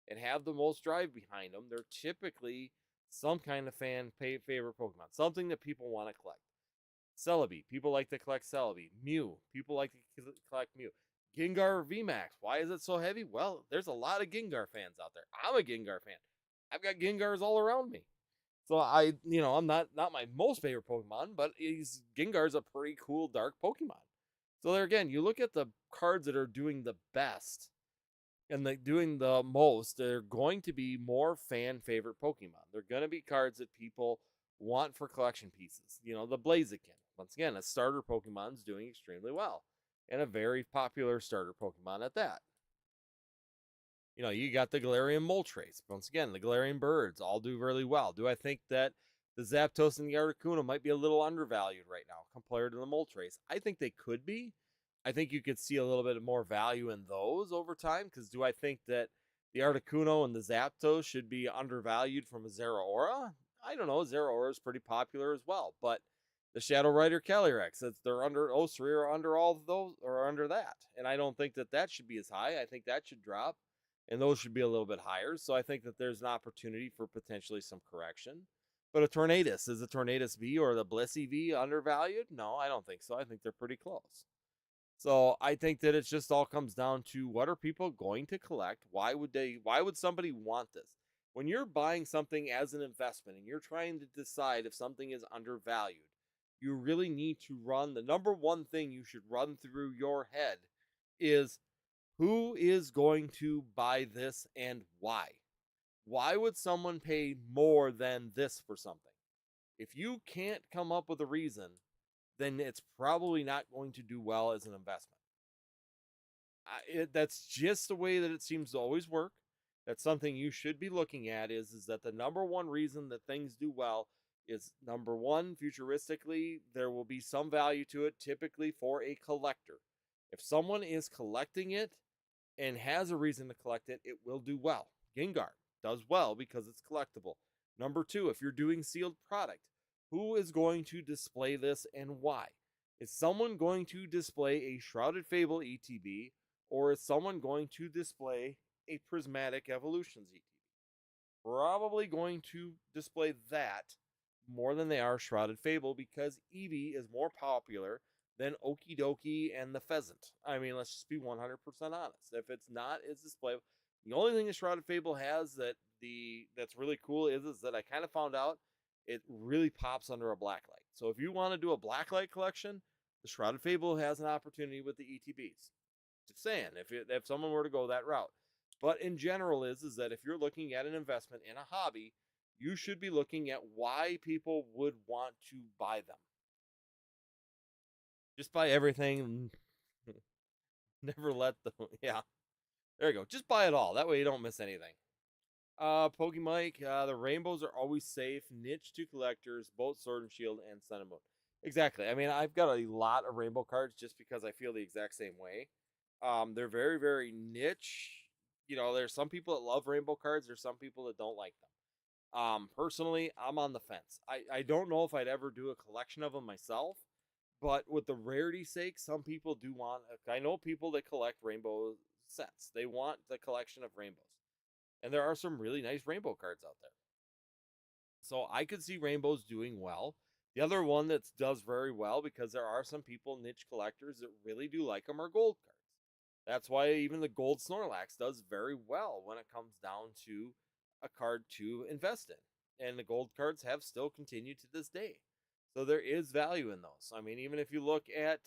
and have the most drive behind them, they're typically some kind of favorite Pokemon, something that people want to collect. Celebi, people like to collect Celebi. Mew, people like to collect Mew. Gengar VMAX, why is it so heavy? Well, there's a lot of Gengar fans out there. I'm a Gengar fan. I've got Gengars all around me. So I'm not my most favorite Pokemon, but Gengar's a pretty cool dark Pokemon. So there again, you look at the cards that are doing the best and doing the most, they're going to be more fan favorite Pokemon. They're going to be cards that people want for collection pieces. The Blaziken, once again, a starter Pokemon, is doing extremely well, and a very popular starter Pokemon at that. You got the Galarian Moltres. Once again, the Galarian Birds all do really well. Do I think that the Zapdos and the Articuno might be a little undervalued right now compared to the Moltres? I think they could be. I think you could see a little bit more value in those over time. Because do I think that the Articuno and the Zapdos should be undervalued from a Zeraora? I don't know. Zeraora is pretty popular as well. But the Shadow Rider Calyrex, they're under Osiri or under all of those or under that. And I don't think that should be as high. I think that should drop and those should be a little bit higher. So I think that there's an opportunity for potentially some correction. But a Tornadus, is a Tornadus V or the Blissey V undervalued? No, I don't think so. I think they're pretty close. So I think that it just all comes down to what are people going to collect? Why would somebody want this? When you're buying something as an investment and you're trying to decide if something is undervalued, you really need to run the number one thing you should run through your head is who is going to buy this and why? Why would someone pay more than this for something? If you can't come up with a reason, then it's probably not going to do well as an investment. That's just the way that it seems to always work. That's something you should be looking at is that the number one reason that things do well is number one, futuristically, there will be some value to it, typically for a collector. If someone is collecting it and has a reason to collect it, it will do well. Gengar does well because it's collectible. Number two, if you're doing sealed product, who is going to display this and why? Is someone going to display a Shrouded Fable ETB, or is someone going to display a Prismatic Evolutions ETB? Probably going to display that more than they are Shrouded Fable because Eevee is more popular than Okie Dokie and the Pheasant. I mean, let's just be 100% honest. If it's not, it's displayable. The only thing the Shrouded Fable has that's really cool is that I kind of found out it really pops under a blacklight. So if you want to do a blacklight collection, the Shrouded Fable has an opportunity with the ETBs. Just saying, if someone were to go that route. But in general is that if you're looking at an investment in a hobby, you should be looking at why people would want to buy them. Just buy everything. Never let them. Yeah. There you go. Just buy it all. That way you don't miss anything. Pokemike, the rainbows are always safe. Niche to collectors, both Sword and Shield and Sun and Moon. Exactly. I mean, I've got a lot of rainbow cards just because I feel the exact same way. They're very, very niche. There's some people that love rainbow cards. There's some people that don't like them. Personally, I'm on the fence. I don't know if I'd ever do a collection of them myself, but with the rarity sake, some people do want. I know people that collect rainbow sets. They want the collection of rainbows. And there are some really nice rainbow cards out there. So I could see rainbows doing well. The other one that does very well, because there are some people, niche collectors, that really do like them, are gold cards. That's why even the gold Snorlax does very well when it comes down to a card to invest in. And the gold cards have still continued to this day. So there is value in those. I mean, even if you look at,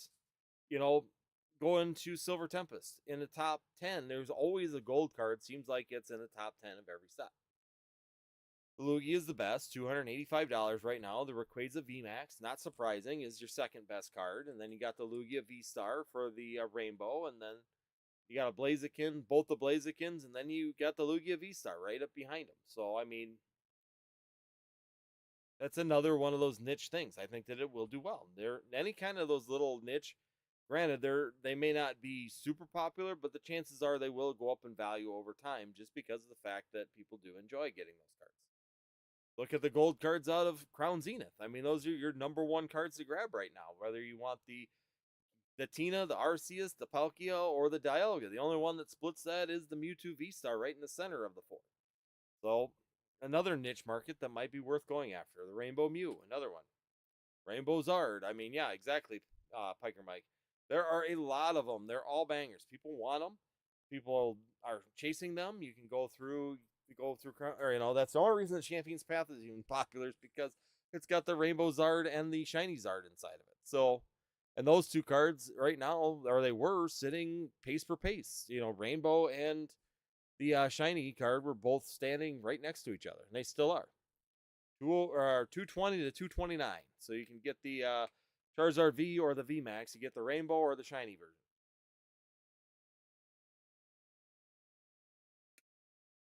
going to Silver Tempest in the top 10, there's always a gold card. Seems like it's in the top 10 of every set. The Lugia is the best, $285 right now. The Rayquaza VMAX, not surprising, is your second best card. And then you got the Lugia V-Star for the Rainbow. And then you got a Blaziken, both the Blazikens. And then you got the Lugia V-Star right up behind them. So, I mean, that's another one of those niche things. I think that it will do well. Any kind of those little niche. Granted, they may not be super popular, but the chances are they will go up in value over time just because of the fact that people do enjoy getting those cards. Look at the gold cards out of Crown Zenith. I mean, those are your number one cards to grab right now. Whether you want the the Tina, the Arceus, the Palkia, or the Dialga. The only one that splits that is the Mewtwo V-Star right in the center of the four. So another niche market that might be worth going after. The Rainbow Mew, another one. Rainbow Zard. I mean, yeah, exactly, Piker Mike. There are a lot of them. They're all bangers. People want them. People are chasing them. You can go through, or that's the only reason the Champion's Path is even popular is because it's got the Rainbow Zard and the Shiny Zard inside of it. So, and those two cards right now, or they were sitting pace for pace. Rainbow and the Shiny card were both standing right next to each other, and they still are. 220 to 229. So you can get the Charizard V or the V Max. You get the Rainbow or the Shiny version.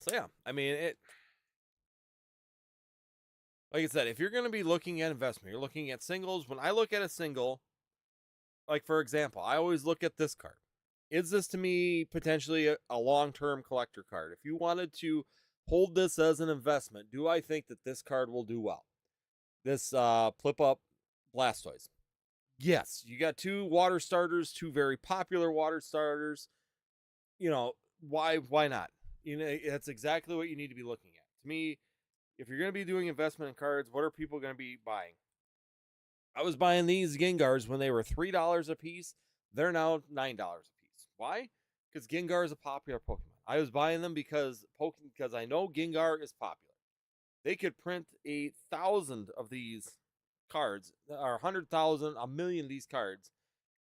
So yeah, I mean it. Like I said, if you're going to be looking at investment, you're looking at singles. When I look at a single, like for example, I always look at this card. Is this to me potentially a long-term collector card? If you wanted to hold this as an investment, do I think that this card will do well? This Flip Up Blastoise. Yes, you got two water starters, two very popular water starters. Why not? That's exactly what you need to be looking at. To me, if you're going to be doing investment in cards, what are people going to be buying? I was buying these Gengars when they were $3 a piece. They're now $9 a piece. Why? Because Gengar is a popular Pokemon. I was buying them because I know Gengar is popular. They could print 1,000 of these cards, or 100,000, a million of these cards,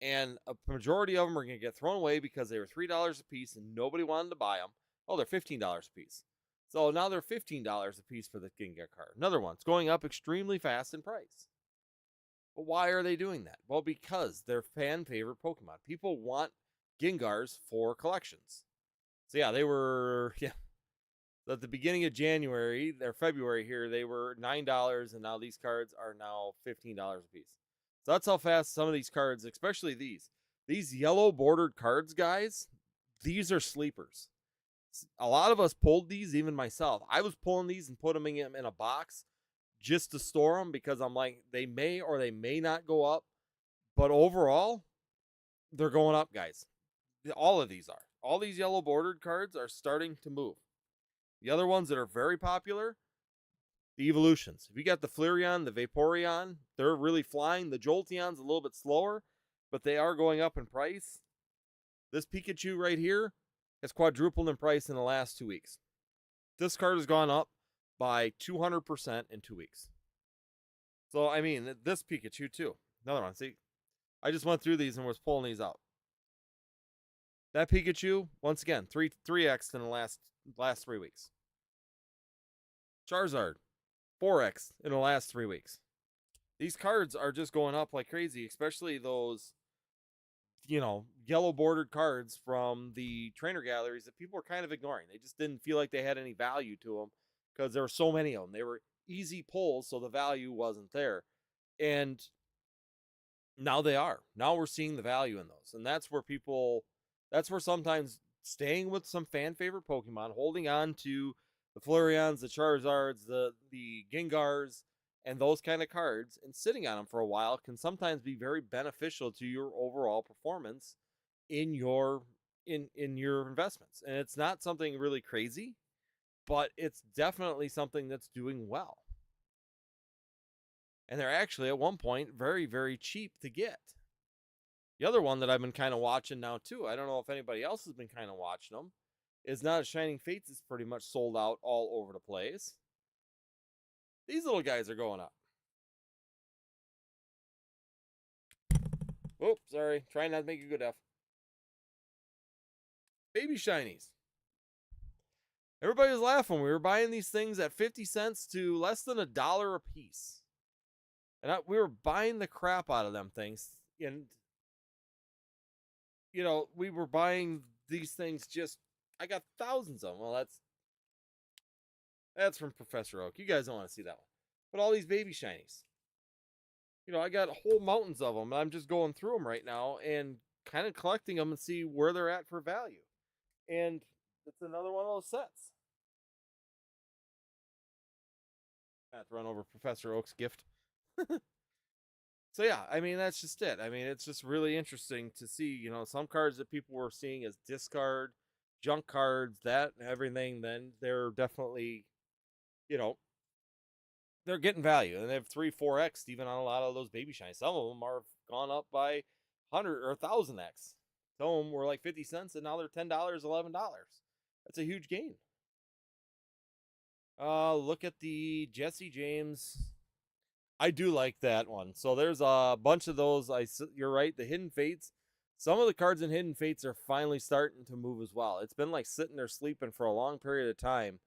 and a majority of them are going to get thrown away because they were $3 a piece and nobody wanted to buy them. Oh, they're $15 a piece. So now they're $15 a piece for the Gengar card. Another one. It's going up extremely fast in price. But why are they doing that? Well, because they're fan favorite Pokemon. People want Gengars for collections. So yeah, they were So at the beginning of January or February here, they were $9, and now these cards are now $15 a piece. So that's how fast some of these cards, especially these yellow bordered cards, guys, these are sleepers. A lot of us pulled these, even myself. I was pulling these and putting them in a box just to store them because I'm like, they may or they may not go up. But overall, they're going up, guys. All of these are. All these yellow bordered cards are starting to move. The other ones that are very popular, the evolutions. If you got the Flareon, the Vaporeon, they're really flying. The Jolteon's a little bit slower, but they are going up in price. This Pikachu right here has quadrupled in price in the last 2 weeks. This card has gone up by 200% in 2 weeks. So, I mean, this Pikachu too. Another one. See, I just went through these and was pulling these out. That Pikachu, once again, 3x in the last 3 weeks. Charizard, 4x in the last 3 weeks. These cards are just going up like crazy, especially those, yellow bordered cards from the trainer galleries that people were kind of ignoring. They just didn't feel like they had any value to them because there were so many of them. They were easy pulls, so the value wasn't there. And now they are. Now we're seeing the value in those. And that's where sometimes staying with some fan favorite Pokemon, holding on to the Flareons, the Charizards, the Gengars, and those kind of cards, and sitting on them for a while can sometimes be very beneficial to your overall performance in your investments. And it's not something really crazy, but it's definitely something that's doing well. And they're actually at one point very, very cheap to get. The other one that I've been kind of watching now too, I don't know if anybody else has been kind of watching them, is Not a Shining Fates is pretty much sold out all over the place. These little guys are going up. Oops, sorry. Trying not to make a good F. Baby shinies. Everybody was laughing. We were buying these things at 50 cents to less than $1 a piece. And we were buying the crap out of them things. And, we were buying these things I got thousands of them. Well, that's from Professor Oak. You guys don't want to see that one. But all these baby shinies. I got whole mountains of them. And I'm just going through them right now and kind of collecting them and see where they're at for value. And it's another one of those sets. I have to run over Professor Oak's gift. So yeah, I mean that's just it. I mean it's just really interesting to see, some cards that people were seeing as discard, junk cards, that and everything. Then they're definitely, you know, they're getting value, and they have 3, 4x even on a lot of those baby shines. Some of them are gone up by 100 or 1,000x. Some of them were like 50 cents, and now they're $10, $11. That's a huge gain. Look at the Jesse James. I do like that one. So there's a bunch of those. You're right. The Hidden Fates. Some of the cards in Hidden Fates are finally starting to move as well. It's been like sitting there sleeping for a long period of time,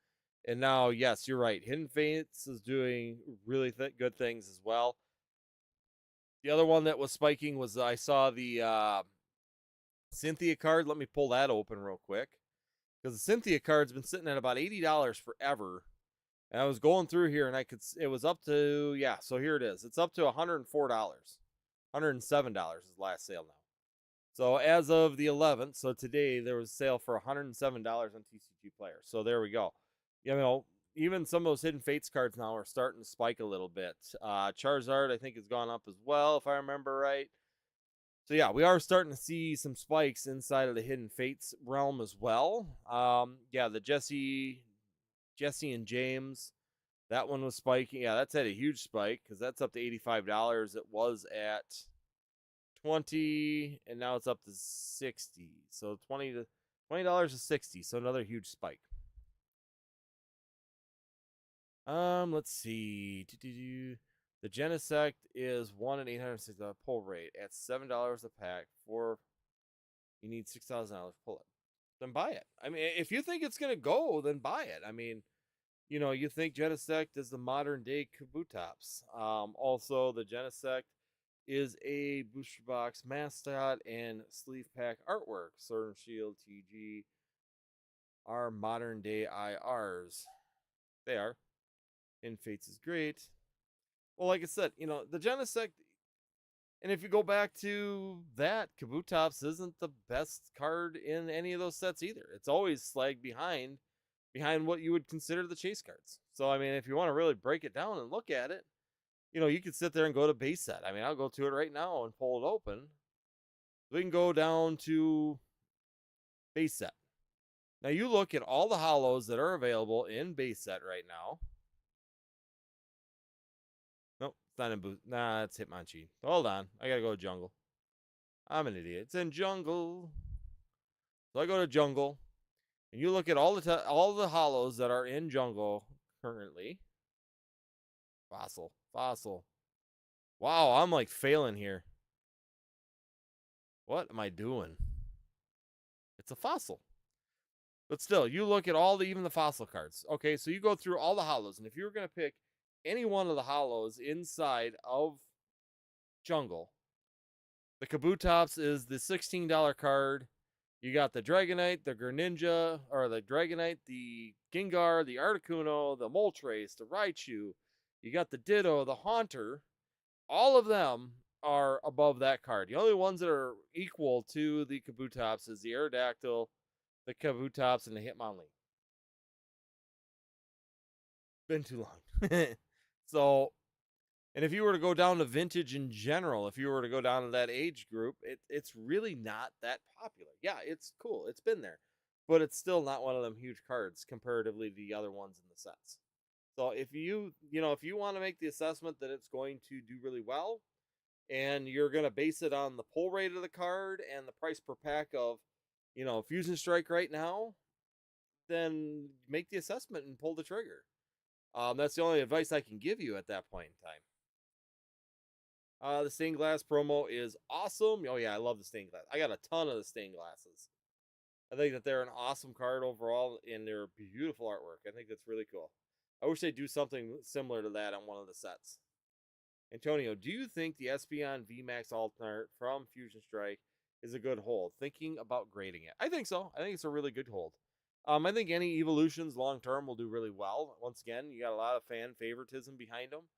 and now, yes, you're right. Hidden Fates is doing really good things as well. The other one that was spiking was I saw the Cynthia card. Let me pull that open real quick because the Cynthia card's been sitting at about $80 forever. And I was going through here and it was up to, yeah, so here it is. It's up to $104, $107 is the last sale now. So as of the 11th, so today there was a sale for $107 on TCG Player. So there we go. Even some of those Hidden Fates cards now are starting to spike a little bit. Charizard, I think, has gone up as well, if I remember right. So yeah, we are starting to see some spikes inside of the Hidden Fates realm as well. Yeah, the Jesse and James, that one was spiking. Yeah, that's had a huge spike because that's up to $85. It was at 20, and now it's up to 60. So $20 to 60. So another huge spike. Let's see. The Genesect is 1 in 860 pull rate at $7 a pack. You need $6,000 pull it. Then buy it. I mean, if you think it's gonna go, then buy it. I mean, you think Genesect is the modern day Kabutops. Also, the Genesect is a booster box mascot and sleeve pack artwork. Sword and Shield, TG are modern day IRs. They are. And Fates is great. Well, like I said, the Genesect, and if you go back to that, Kabutops isn't the best card in any of those sets either. It's always slagged behind what you would consider the chase cards. So I mean, if you want to really break it down and look at it, you could sit there and go to base set. I mean, I'll go to it right now and pull it open. We can go down to base set. Now you look at all the hollows that are available in base set right now. Nope, it's not in boost. Nah, it's Hitmonchan. Hold on, I gotta go to jungle. I'm an idiot. It's in jungle. So I go to jungle, and you look at all the hollows that are in jungle currently. Fossil. Wow, I'm like failing here. What am I doing? It's a fossil. But still, you look at even the fossil cards. Okay, so you go through all the hollows, and if you were going to pick any one of the hollows inside of jungle, the Kabutops is the $16 card. You got the Dragonite, the Greninja, or the Dragonite, the Gengar, the Articuno, the Moltres, the Raichu. You got the Ditto, the Haunter. All of them are above that card. The only ones that are equal to the Kabutops is the Aerodactyl, the Kabutops, and the Hitmonlee. Been too long. So, and if you were to go down to vintage in general, if you were to go down to that age group, it's really not that popular. Yeah, it's cool. It's been there. But it's still not one of them huge cards comparatively to the other ones in the sets. So if you want to make the assessment that it's going to do really well, and you're going to base it on the pull rate of the card and the price per pack of, Fusion Strike right now, then make the assessment and pull the trigger. That's the only advice I can give you at that point in time. The stained glass promo is awesome. Oh yeah, I love the stained glass. I got a ton of the stained glasses. I think that they're an awesome card overall, and they're beautiful artwork. I think that's really cool. I wish they'd do something similar to that on one of the sets. Antonio, do you think the Espeon VMAX Alternate from Fusion Strike is a good hold? Thinking about grading it. I think so. I think it's a really good hold. I think any evolutions long term will do really well. Once again, you got a lot of fan favoritism behind them.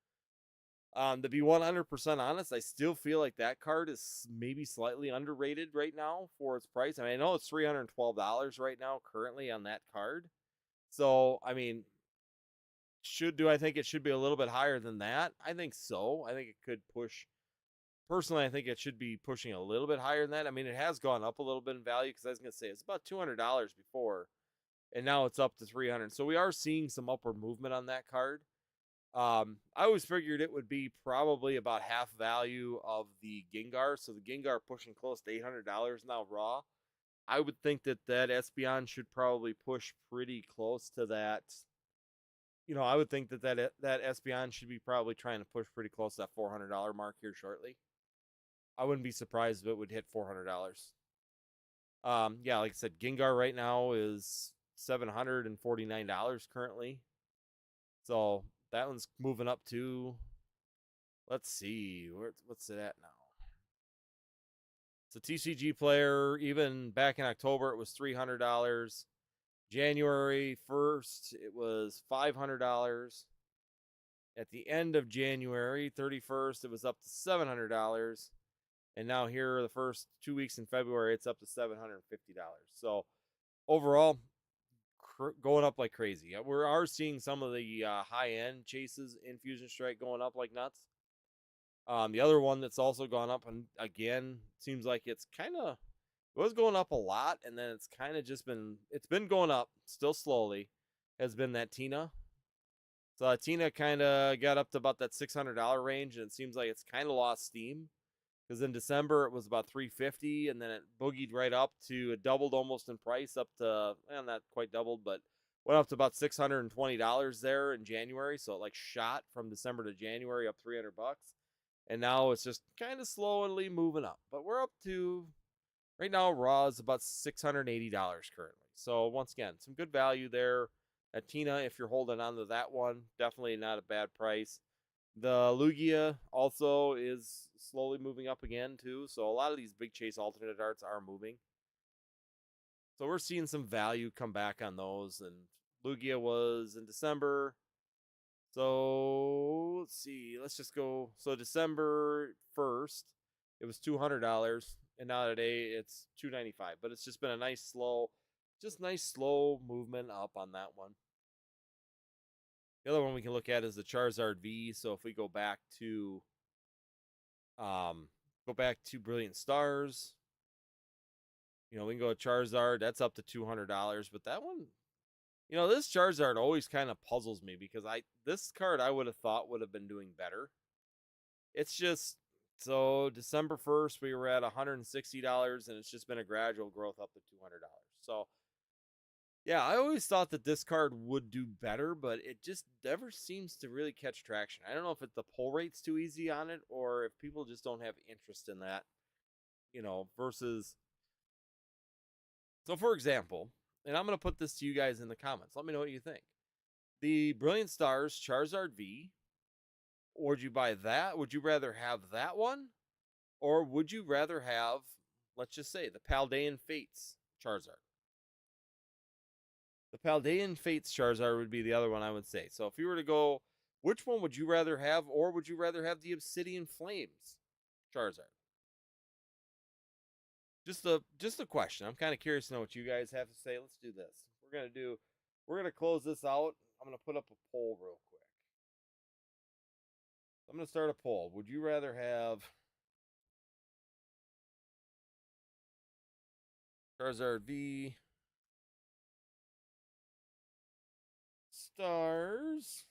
To be 100% honest, I still feel like that card is maybe slightly underrated right now for its price. I mean, I know it's $312 right now currently on that card. So, I mean, do I think it should be a little bit higher than that? I think so. I think it could push personally, I think it should be pushing a little bit higher than that. I mean, it has gone up a little bit in value because I was going to say it's about $200 before, and now it's up to 300. So we are seeing some upward movement on that card. I always figured it would be probably about half value of the Gengar. So the Gengar pushing close to $800 now raw. I would think that Espeon should probably push pretty close to that. I would think that Espeon should be probably trying to push pretty close to that $400 mark here shortly. I wouldn't be surprised if it would hit $400. Yeah, like I said, Gengar right now is $749 currently. So that one's moving up to, let's see, what's it at now? It's a TCG player. Even back in October, it was $300. January 1st, it was $500. At the end of January 31st, it was up to $700. And now here, the first 2 weeks in February, it's up to $750. So overall, going up like crazy. We are seeing some of the high-end chases in Fusion Strike going up like nuts. The other one that's also gone up, and again, seems like it's kind of, it was going up a lot, and then it's kind of just it's been going up, still slowly, has been that Tina. So Tina kind of got up to about that $600 range, and it seems like it's kind of lost steam. Because in December, it was about $350, and then it boogied right up to, it doubled almost in price, up to, well, not quite doubled, but went up to about $620 there in January. So it like shot from December to January up $300. And now it's just kind of slowly moving up. But we're up to, right now, raw is about $680 currently. So once again, some good value there. At Tina, if you're holding on to that one, definitely not a bad price. The Lugia also is slowly moving up again, too. So a lot of these big chase alternate arts are moving. So we're seeing some value come back on those. And Lugia was in December. So let's see. Let's just go. So December 1st, it was $200. And now today it's $295. But it's just been a nice slow movement up on that one. The other one we can look at is the Charizard V. So if we go back to Brilliant Stars, we can go to Charizard. That's up to $200. But that one, this Charizard always kind of puzzles me because this card I would have thought would have been doing better. It's just, so December 1st we were at $160, and it's just been a gradual growth up to $200. So yeah, I always thought that this card would do better, but it just never seems to really catch traction. I don't know if the pull rate's too easy on it, or if people just don't have interest in that, versus. So, for example, and I'm going to put this to you guys in the comments. Let me know what you think. The Brilliant Stars Charizard V, would you buy that? Would you rather have that one? Or would you rather have, let's just say, the Paldean Fates Charizard? The Paldean Fates Charizard would be the other one I would say. So if you were to go, which one would you rather have, or would you rather have the Obsidian Flames Charizard? Just a question. I'm kind of curious to know what you guys have to say. Let's do this. We're gonna close this out. I'm gonna put up a poll real quick. I'm gonna start a poll. Would you rather have Charizard V Stars?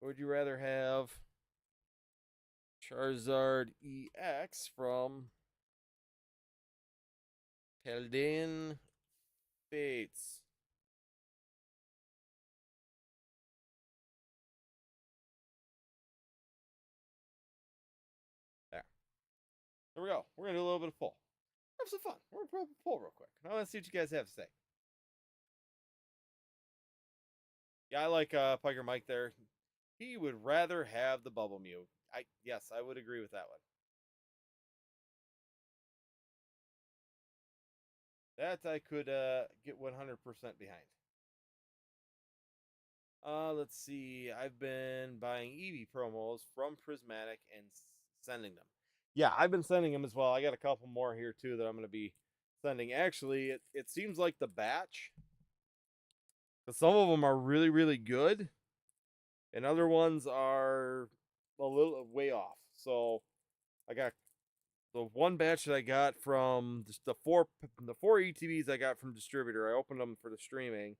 Or would you rather have Charizard EX from Paldean Fates? There we go. We're going to do a little bit of poll. Have some fun. We're going to put up a poll real quick. I want to see what you guys have to say. Yeah, I like Piker Mike there. He would rather have the Bubble Mew. Yes, I would agree with that one. That I could get 100% behind. Let's see. I've been buying Eevee promos from Prismatic and sending them. Yeah, I've been sending them as well. I got a couple more here too that I'm going to be sending. Actually, it seems like the batch, but some of them are really, really good, and other ones are a little way off. So I got the one batch that I got from the four ETBs I got from distributor. I opened them for the streaming,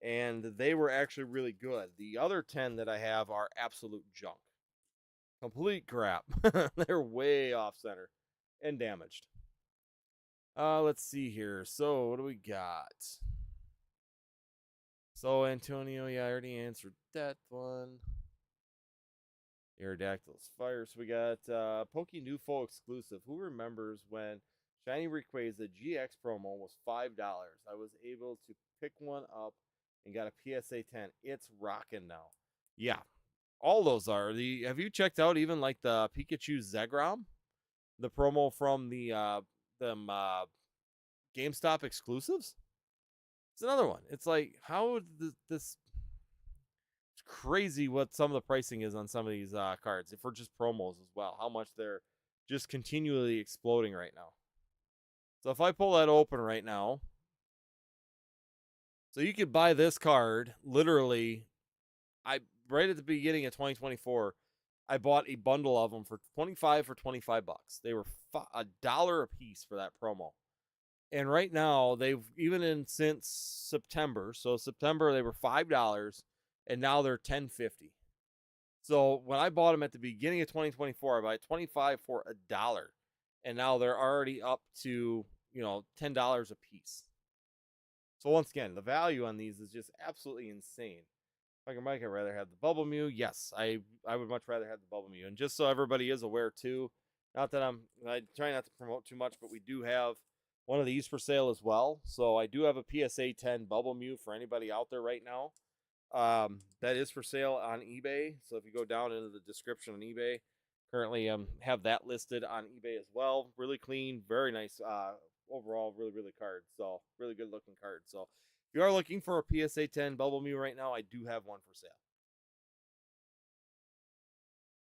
and they were actually really good. The other 10 that I have are absolute junk, complete crap. They're way off center and damaged. Let's see here. So what do we got? So Antonio, yeah, I already answered that one. Aerodactyl's fire. So we got Poke Newfo exclusive. Who remembers when Shiny Rayquaza GX promo was $5? I was able to pick one up and got a PSA 10. It's rocking now. Yeah, all those are. Have you checked out even like the Pikachu Zegrom? The promo from the them GameStop exclusives? It's another one. It's like how this it's crazy what some of the pricing is on some of these cards. If we're just promos as well, how much they're just continually exploding right now. So if I pull that open right now, so you could buy this card literally. I right at the beginning of 2024, I bought a bundle of them for 25 bucks. They were $1 a piece for that promo. And right now they've even in since September. So September they were $5, and now they're $10.50. So when I bought them at the beginning of 2024, I bought 25 for $1, and now they're already up to $10 a piece. So once again, the value on these is just absolutely insane. If I might rather have the Bubble Mew. Yes, I would much rather have the Bubble Mew. And just so everybody is aware too, not that I try not to promote too much, but we do have one of these for sale as well. So I do have a PSA 10 Bubble Mew for anybody out there right now. That is for sale on eBay. So if you go down into the description on eBay, currently have that listed on eBay as well. Really clean, very nice. Overall, really card. So really good looking card. So if you are looking for a PSA 10 Bubble Mew right now, I do have one for sale.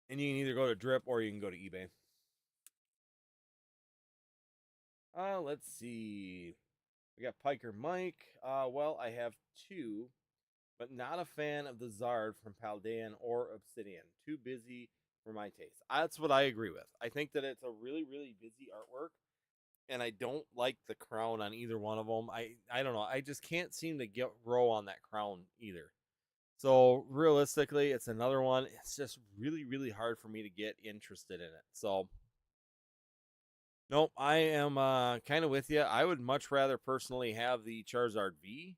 And you can either go to Drip or you can go to eBay. Let's see. We got Piker Mike. Well, I have two, but not a fan of the Zard from Paldean or Obsidian. Too busy for my taste. That's what I agree with. I think that it's a really busy artwork, and I don't like the crown on either one of them. I don't know. I just can't seem to grow on that crown either. So realistically, it's another one. It's just really hard for me to get interested in it. So nope, I am kind of with you. I would much rather personally have the Charizard V.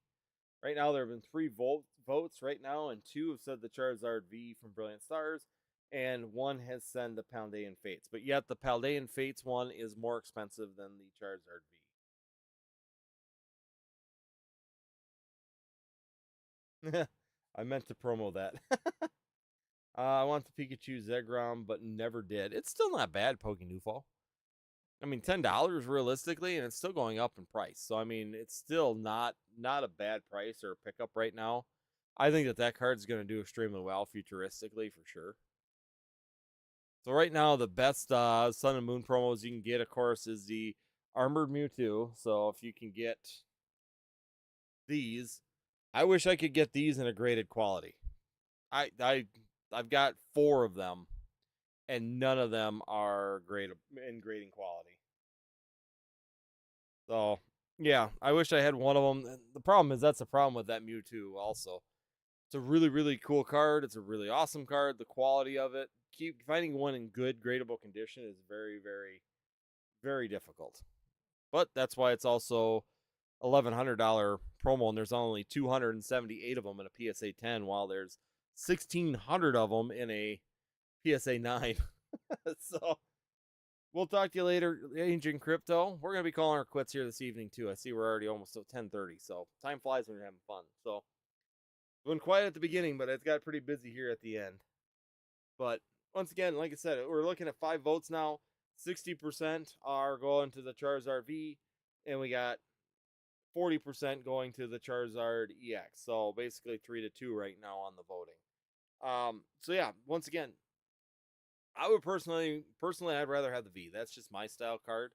Right now, there have been three votes right now, and two have said the Charizard V from Brilliant Stars, and one has said the Paldean Fates. But yet, the Paldean Fates one is more expensive than the Charizard V. I meant to promo that. I want the Pikachu Zegrom, but never did. It's still not bad, Pokénewfall. I mean, $10 realistically, and it's still going up in price. So I mean, it's still not a bad price or pickup right now. I think that card's going to do extremely well futuristically for sure. So right now, the best Sun and Moon promos you can get, of course, is the Armored Mewtwo. So if you can get these, I wish I could get these in a graded quality. I've got 4 of them, and none of them are in grading quality. So yeah, I wish I had one of them. The problem is that's the problem with that Mewtwo. Also, it's a really cool card. It's a really awesome card. The quality of it, keep finding one in good gradable condition is very difficult. But that's why it's also $1,100 promo, and there's only 278 of them in a PSA 10, while there's 1,600 of them in a PSA 9. So we'll talk to you later, Ancient Crypto. We're gonna be calling our quits here this evening too. I see we're already almost at 10:30, so time flies when you're having fun. So it's been quiet at the beginning, but it's got pretty busy here at the end. But once again, like I said, we're looking at 5 votes now. 60% are going to the Charizard V, and we got 40% going to the Charizard EX. So basically 3-2 right now on the voting. So yeah, once again, I would personally, I'd rather have the V. That's just my style card,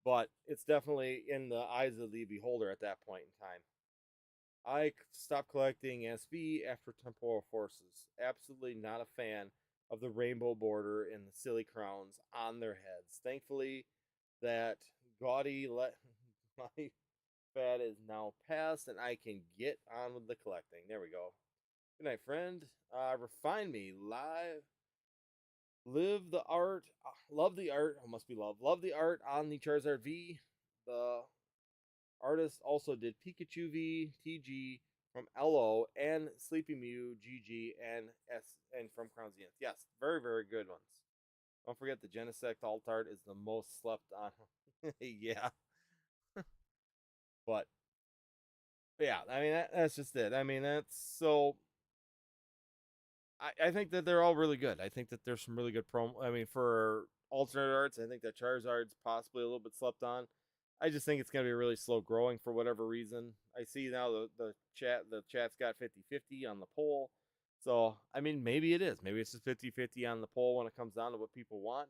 but it's definitely in the eyes of the beholder at that point in time. I stopped collecting SB after Temporal Forces. Absolutely not a fan. of the rainbow border and the silly crowns on their heads. Thankfully, that gaudy my fad is now past, and I can get on with the collecting. There we go. Good night, friend. Refine me live. Live the art. Love the art. Oh, must be love. Love the art on the Charizard V. The artist also did Pikachu V, TG from LO, and Sleepy Mew, GG, and S, and from Crown Zenith. Yes, very, very good ones. Don't forget the Genesect Alt Art is the most slept on. Yeah, but yeah, I mean that's just it. I mean that's so. I think that they're all really good. I think that there's some really good promo. I mean, for alternate arts, I think that Charizard's possibly a little bit slept on. I just think it's going to be really slow growing for whatever reason. I see now the chat's got 50-50 on the poll. So, I mean, maybe it is. Maybe it's just 50-50 on the poll when it comes down to what people want.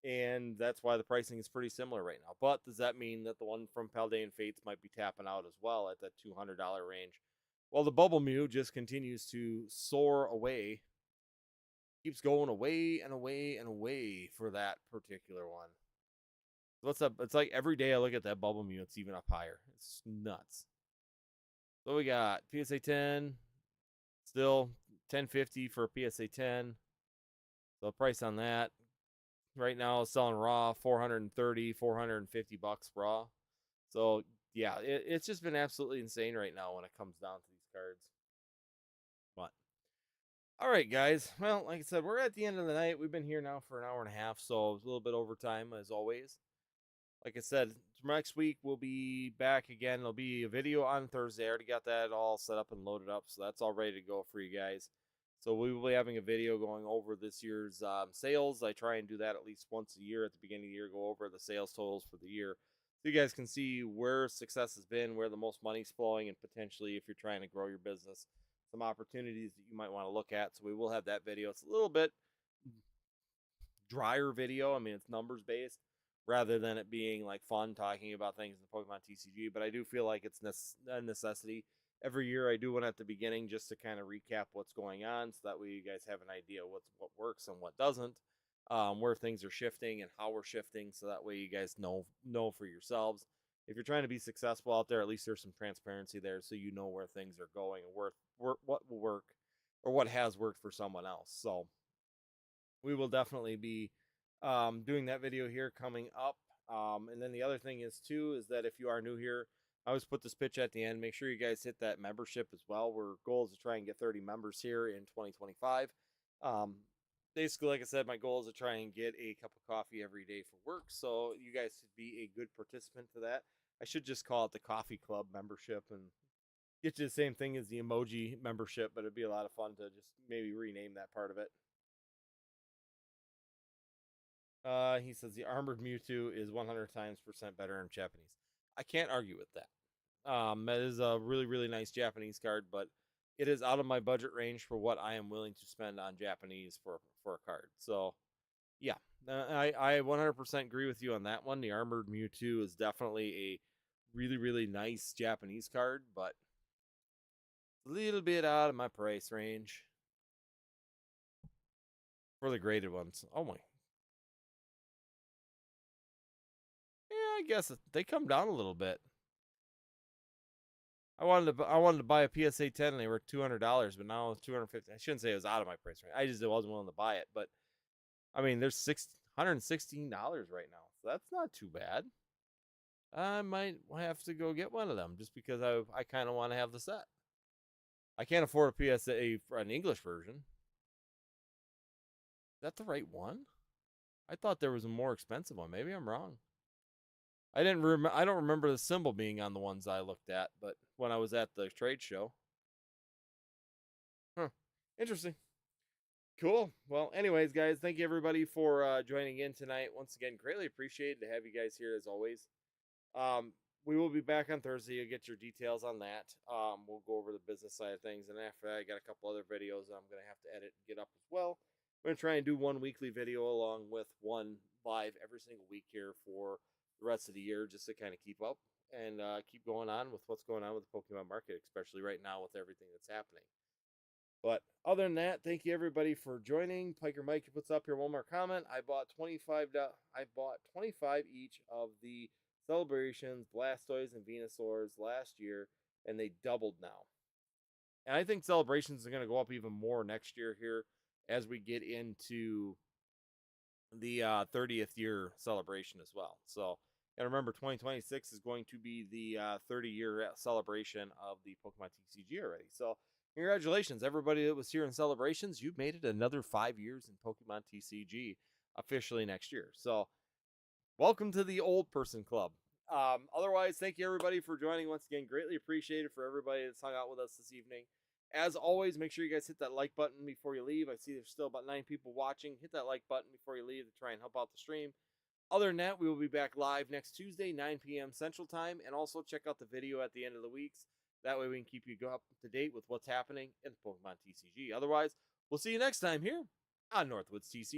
And that's why the pricing is pretty similar right now. But does that mean that the one from Paldean Fates might be tapping out as well at that $200 range? Well, the Bubble Mew just continues to soar away, keeps going away and away and away for that particular one. What's up? It's like every day I look at that Bubble Mew, it's even up higher. It's nuts. So we got PSA 10, still 1050 for PSA 10. The price on that right now is selling raw 430, 450 bucks raw. So yeah, it's just been absolutely insane right now when it comes down to these cards. But all right, guys. Well, like I said, we're at the end of the night. We've been here now for an hour and a half, so it's a little bit overtime as always. Like I said, next week we'll be back again. There'll be a video on Thursday. I already got that all set up and loaded up, so that's all ready to go for you guys. So we will be having a video going over this year's sales. I try and do that at least once a year at the beginning of the year, go over the sales totals for the year. So you guys can see where success has been, where the most money's flowing, and potentially if you're trying to grow your business, some opportunities that you might want to look at. So we will have that video. It's a little bit drier video. I mean, it's numbers based rather than it being like fun talking about things in the Pokemon TCG. But I do feel like it's a necessity. Every year I do one at the beginning just to kind of recap what's going on, so that way you guys have an idea what works and what doesn't, where things are shifting and how we're shifting, so that way you guys know for yourselves. If you're trying to be successful out there, at least there's some transparency there, so you know where things are going and what will work or what has worked for someone else. So we will definitely be doing that video here coming up. And then the other thing is too is that if you are new here, I always put this pitch at the end. Make sure you guys hit that membership as well. Our goal is to try and get 30 members here in 2025. Basically, like I said, my goal is to try and get a cup of coffee every day for work. So you guys should be a good participant to that. I should just call it the Coffee Club membership and get you the same thing as the emoji membership, but it'd be a lot of fun to just maybe rename that part of it. He says the armored Mewtwo is 100 times percent better in Japanese. I can't argue with that. That is a really, really nice Japanese card, but it is out of my budget range for what I am willing to spend on Japanese for a card. So, yeah, I 100% agree with you on that one. The armored Mewtwo is definitely a really, really nice Japanese card, but a little bit out of my price range for the graded ones. Oh my. Yeah, I guess they come down a little bit. I wanted to buy a PSA 10 and they were $200, but now it's 250. I shouldn't say it was out of my price range. I just wasn't willing to buy it, but I mean, there's $116 right now, so that's not too bad. I might have to go get one of them just because I kind of want to have the set. I can't afford a PSA for an English version. Is that the right one? I thought there was a more expensive one. Maybe I'm wrong. I don't remember the symbol being on the ones I looked at, but when I was at the trade show. Huh. Interesting. Cool. Well, anyways, guys, thank you everybody for joining in tonight. Once again, greatly appreciated to have you guys here as always. We will be back on Thursday. You'll get your details on that. We'll go over the business side of things, and after that, I got a couple other videos I'm gonna have to edit and get up as well. I'm gonna try and do one weekly video along with one live every single week here for the rest of the year, just to kind of keep up and keep going on with what's going on with the Pokemon market, especially right now with everything that's happening. But other than that, thank you everybody for joining. Piker Mike puts up here one more comment. I bought 25. I bought 25 each of the Celebrations, Blastoise, and Venusaurs last year, and they doubled now. And I think Celebrations are going to go up even more next year here as we get into the 30th year celebration as well. So, and remember, 2026 is going to be the 30-year celebration of the Pokemon TCG already. So, congratulations, everybody that was here in celebrations. You've made it another 5 years in Pokemon TCG officially next year. So, welcome to the old person club. Otherwise, thank you everybody for joining once again. Greatly appreciated for everybody that's hung out with us this evening. As always, make sure you guys hit that like button before you leave. I see there's still about 9 people watching. Hit that like button before you leave to try and help out the stream. Other than that, we will be back live next Tuesday, 9 p.m. Central Time. And also check out the video at the end of the weeks. That way we can keep you up to date with what's happening in the Pokemon TCG. Otherwise, we'll see you next time here on Northwoods TCG.